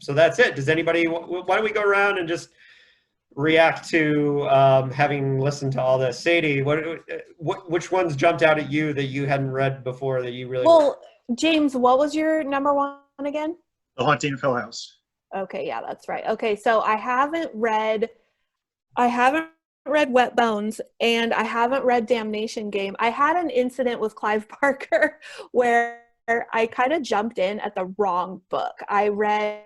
So that's it. Does anybody, why don't we go around and just react to having listened to all this? Sadie, which ones jumped out at you that you hadn't read before that you really... Well, James, what was your number one again? The Haunting of Hill House. Okay, yeah, that's right. Okay, so I haven't read Wet Bones, and I haven't read Damnation Game. I had an incident with Clive Barker where I kind of jumped in at the wrong book. I read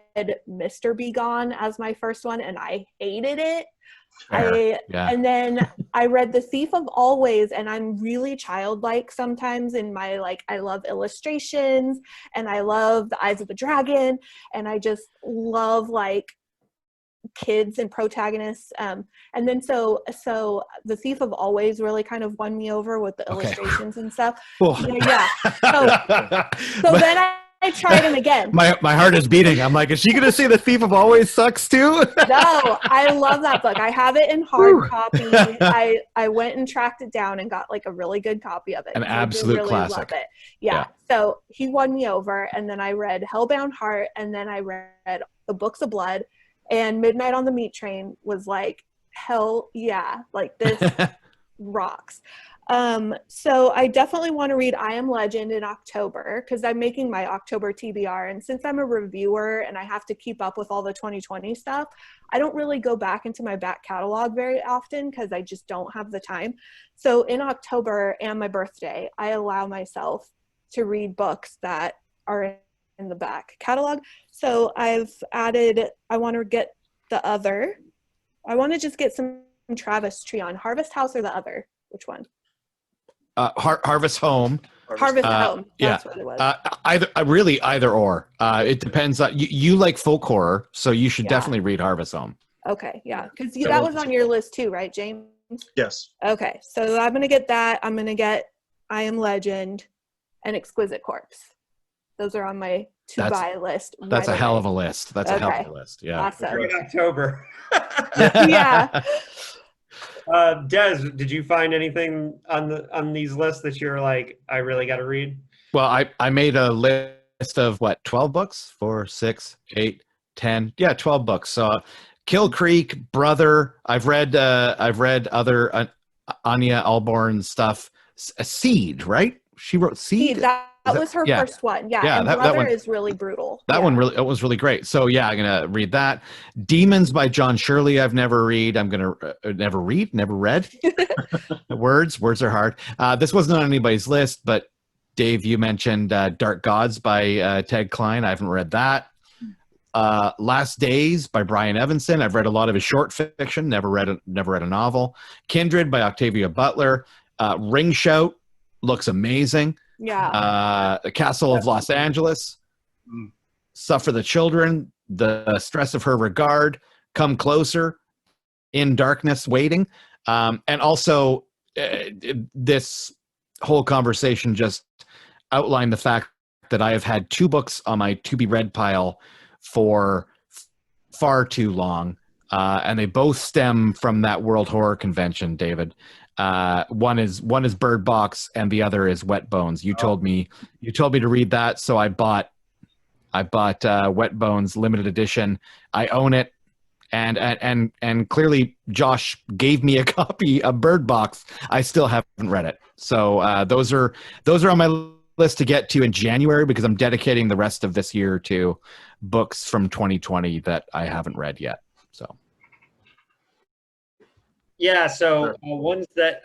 Mr. Be Gone as my first one, and I hated it. And then I read The Thief of Always, and I'm really childlike sometimes in my, I love illustrations, and I love The Eyes of the Dragon, and I just love, kids and protagonists. And then so The Thief of Always really kind of won me over with the illustrations and stuff. Cool. Yeah. So then I tried him again. My heart is beating. I'm like, is she going to say The Thief of Always sucks too? No, I love that book. I have it in hard copy. I went and tracked it down and got a really good copy of it. An absolute classic. Love it. Yeah. So he won me over, and then I read Hellbound Heart, and then I read The Books of Blood, and Midnight on the Meat Train was hell yeah, this rocks. So I definitely want to read I Am Legend in October because I'm making my October TBR. And since I'm a reviewer and I have to keep up with all the 2020 stuff, I don't really go back into my back catalog very often because I just don't have the time. So in October and my birthday, I allow myself to read books that are in the back catalog. So I've added, I want to get The Other. I want to just get some Travis Trion. Harvest House or The Other? Which one? Harvest Home. Harvest Home. That's what it was. Either or. It depends. You like folk horror, so you should definitely read Harvest Home. Okay, yeah, because that was on your list too, right, James? Yes. Okay, so I'm gonna get that. I'm gonna get I Am Legend and Exquisite Corpse. Those are on my to-buy list. That's a hell of a list. That's a hell of a list. Yeah. Awesome. In October. Yeah. Des, did you find anything on these lists that you're like, I really got to read? Well, I made a list of what, 12 books? 4, 6, 8, 10. Yeah, 12 books. So Kill Creek, Brother. I've read other Anya Alborn stuff. Seed, right? She wrote Seed. That was her first one. Yeah. Yeah, And that Brother one is really brutal. That one really, it was really great. So yeah, I'm gonna read that. Demons by John Shirley. I've never read. I'm gonna never read. Words are hard. This wasn't on anybody's list, but Dave, you mentioned Dark Gods by Ted Klein. I haven't read that. Last Days by Brian Evanson. I've read a lot of his short fiction. Never read a novel. Kindred by Octavia Butler. Ring Shout looks amazing. Yeah. The Castle of Los Angeles. Suffer the Children. The Stress of Her Regard. Come Closer. In Darkness Waiting. And also this whole conversation just outlined the fact that I have had 2 books on my to be read pile for far too long, and they both stem from that World Horror Convention, David. One is Bird Box and the other is Wet Bones. You told me to read that, so I bought Wet Bones limited edition. I own it. And clearly Josh gave me a copy of Bird Box. I still haven't read it. So those are on my list to get to in January, because I'm dedicating the rest of this year to books from 2020 that I haven't read yet. So yeah, so ones that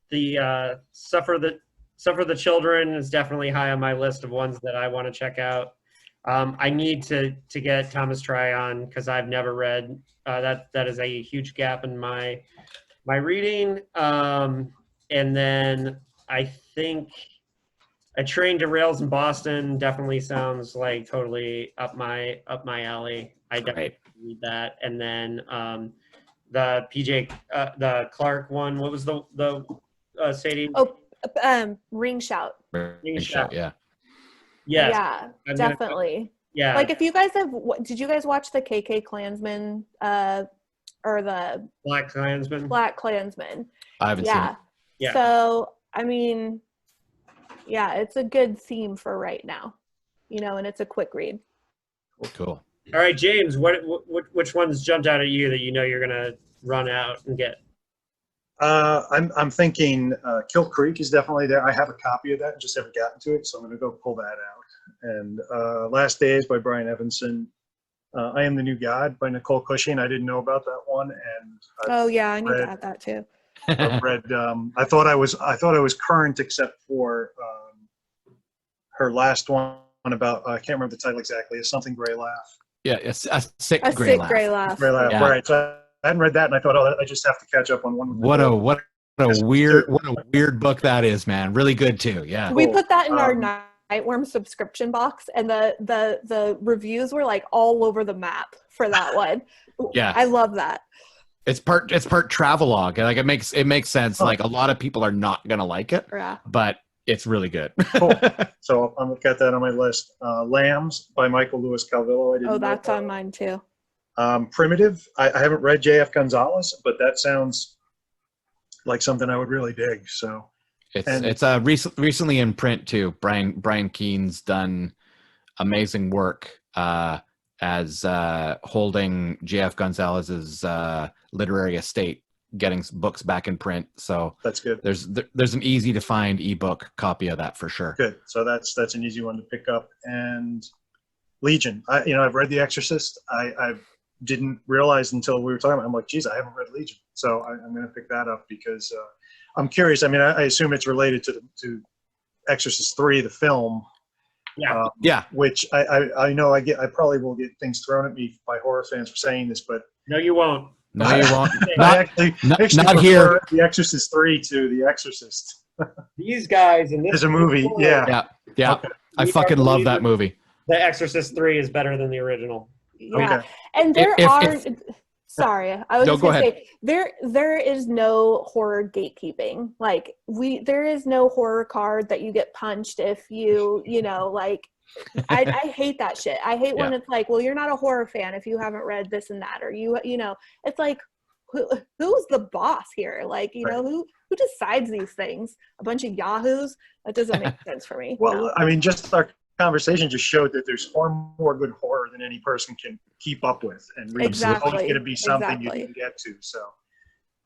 the Suffer the Children is definitely high on my list of ones that I want to check out. I need to get Thomas Tryon because I've never read that. That is a huge gap in my reading. And then I think A Train Derails in Boston definitely sounds like totally up my alley. I definitely read that. And then the the Clark one. What was the Sadie? Ring Shout. Ring Shout. Yeah. Yes. Yeah, definitely. Yeah. Like if you guys did you guys watch the KK Klansman or the Black Klansman? Black Klansman. I haven't seen it. Yeah. So, I mean, yeah, it's a good theme for right now, and it's a quick read. Cool. All right, James, which ones jumped out at you that you're gonna run out and get? I'm thinking Kill Creek is definitely there. I have a copy of that and just haven't gotten to it, so I'm going to go pull that out. And Last Days by Brian Evanson. I Am the New God by Nicole Cushing. I didn't know about that one, and I need to add that too. I've read. I thought I was current, except for her last one about I can't remember the title exactly. It's something Gray Laugh. Yeah, it's a sick Gray laugh. Laugh. Gray Laugh. Yeah. Right. So I hadn't read that, and I thought, I just have to catch up on one. What a weird book that is, man. Really good too. Yeah. We put that in our Nightworm subscription box, and the reviews were like all over the map for that one. Yeah, I love that. It's part travelogue. Like it makes sense. Like a lot of people are not gonna like it, but it's really good. Cool. So I'm gonna get that on my list. Lambs by Michael Lewis Calvillo. That's on mine too. Primitive. I haven't read J.F. Gonzalez, but that sounds like something I would really dig. So it's recently in print too. Brian Keene's done amazing work as holding J.F. Gonzalez's literary estate, getting books back in print. So that's good. There's an easy to find ebook copy of that for sure. Good. So that's an easy one to pick up. And Legion. I've read The Exorcist. I didn't realize until we were talking about it. I'm like, geez, I haven't read Legion. So I'm going to pick that up because I'm curious. I mean, I assume it's related to Exorcist 3, the film. Yeah. Which I know I probably will get things thrown at me by horror fans for saying this, but no, you won't. No, you won't. I actually not here. The Exorcist 3 to The Exorcist. These guys in this is a movie. Yeah. Okay. I fucking love that movie. The Exorcist 3 is better than the original. Yeah. Okay. And there sorry, I was just going to say there is no horror gatekeeping. Like there is no horror card that you get punched if you like. I hate that shit. I hate when it's like, well, you're not a horror fan if you haven't read this and that, or it's like, who's the boss here? Like, you know, who decides these things? A bunch of yahoos? That doesn't make sense for me. Well, No. I mean, just our conversation just showed that there's far more good horror than any person can keep up with, and read. There's always going to be something you can get to. So,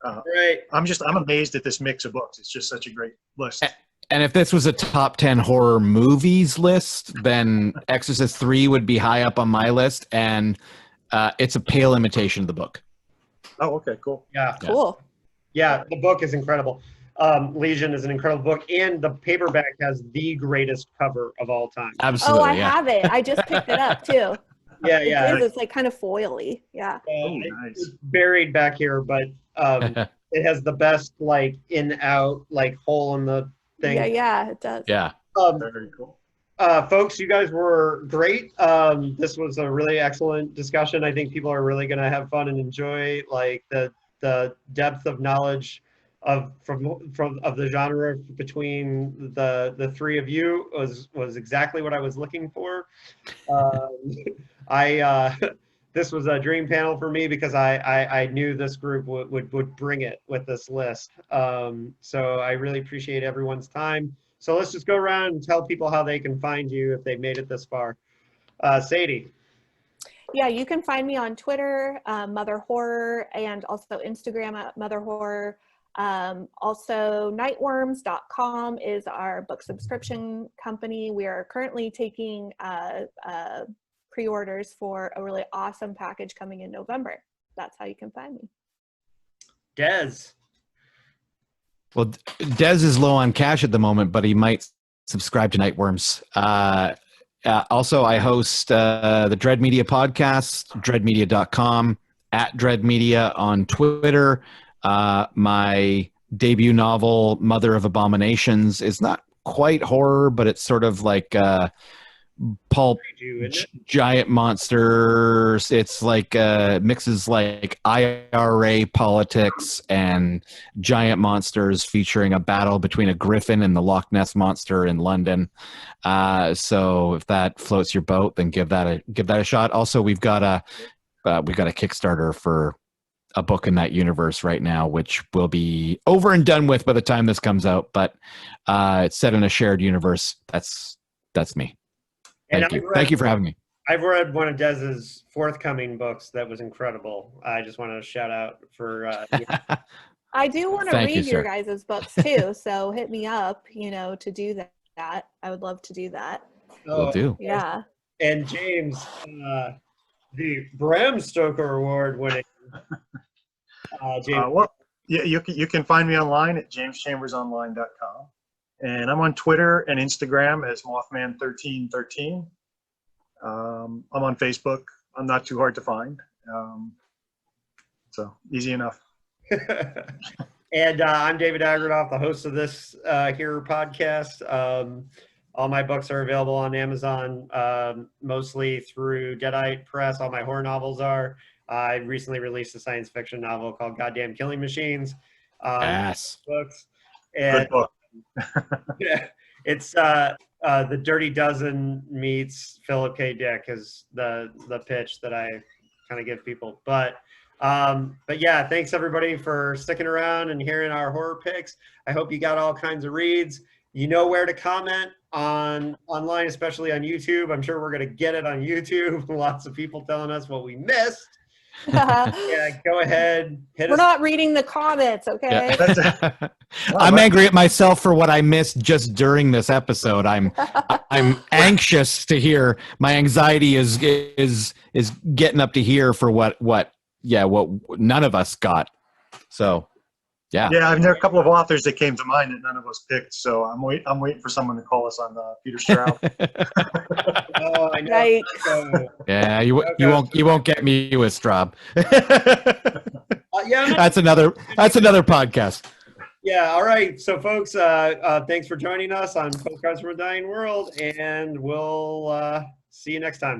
Right. I'm amazed at this mix of books. It's just such a great list. And if this was a top 10 horror movies list, then Exorcist 3 would be high up on my list, and it's a pale imitation of the book. Oh, okay, cool. Yeah. Cool. Yeah, the book is incredible. Legion is an incredible book, and the paperback has the greatest cover of all time. Absolutely. Oh, I have it. I just picked it up too. Yeah, yeah. It's like kind of foily. Yeah. Nice. It's buried back here, but it has the best like in-out like hole in the thing. Yeah, it does. Yeah. Very cool. Folks, you guys were great. This was a really excellent discussion. I think people are really going to have fun and enjoy like the depth of knowledge of the genre between the three of you was exactly what I was looking for. This was a dream panel for me because I knew this group would bring it with this list. So I really appreciate everyone's time. So let's just go around and tell people how they can find you if they've made it this far. Sadie. Yeah, you can find me on Twitter, Mother Horror, and also Instagram at Mother Horror. Also, nightworms.com is our book subscription company. We are currently taking pre-orders for a really awesome package coming in November. That's how you can find me. Des. Well, Des is low on cash at the moment, but he might subscribe to Nightworms. Also, I host the Dread Media podcast, dreadmedia.com, at Dread Media on Twitter. My debut novel, Mother of Abominations, is not quite horror, but it's sort of like pulp giant monsters. It's like mixes like IRA politics and giant monsters, featuring a battle between a griffin and the Loch Ness monster in London. So if that floats your boat, then give that a shot. Also, we've got a Kickstarter for a book in that universe right now, which will be over and done with by the time this comes out. But it's set in a shared universe. That's me. Thank you for having me. I've read one of Dez's forthcoming books that was incredible. I just want to shout out for. I do want to read your sir. guys' books too, so hit me up, to do that. I would love to do that. Will do. Yeah. And James, the Bram Stoker Award winning. James. You can find me online at jameschambersonline.com. And I'm on Twitter and Instagram as Mothman1313. I'm on Facebook. I'm not too hard to find. So easy enough. And I'm David Agranoff, the host of this here podcast. All my books are available on Amazon, mostly through Deadite Press. All my horror novels are. I recently released a science fiction novel called Goddamn Killing Machines. Books. And, good book. Yeah, it's the Dirty Dozen meets Philip K. Dick is the pitch that I kind of give people. But yeah, thanks everybody for sticking around and hearing our horror picks. I hope you got all kinds of reads. You know where to comment online, especially on YouTube. I'm sure we're gonna get it on YouTube. Lots of people telling us what we missed. Yeah, go ahead. We're not reading the comments, okay? Yeah. I'm angry at myself for what I missed just during this episode. I'm anxious to hear. My anxiety is getting up to here for what none of us got. So, yeah. Yeah, there are a couple of authors that came to mind that none of us picked. So I'm waiting for someone to call us on Peter Straub. Oh, I know. Yikes. Yeah, you won't get me with Straub. Yeah, that's another podcast. Yeah, all right. So, folks, thanks for joining us on Postcards from a Dying World, and we'll see you next time.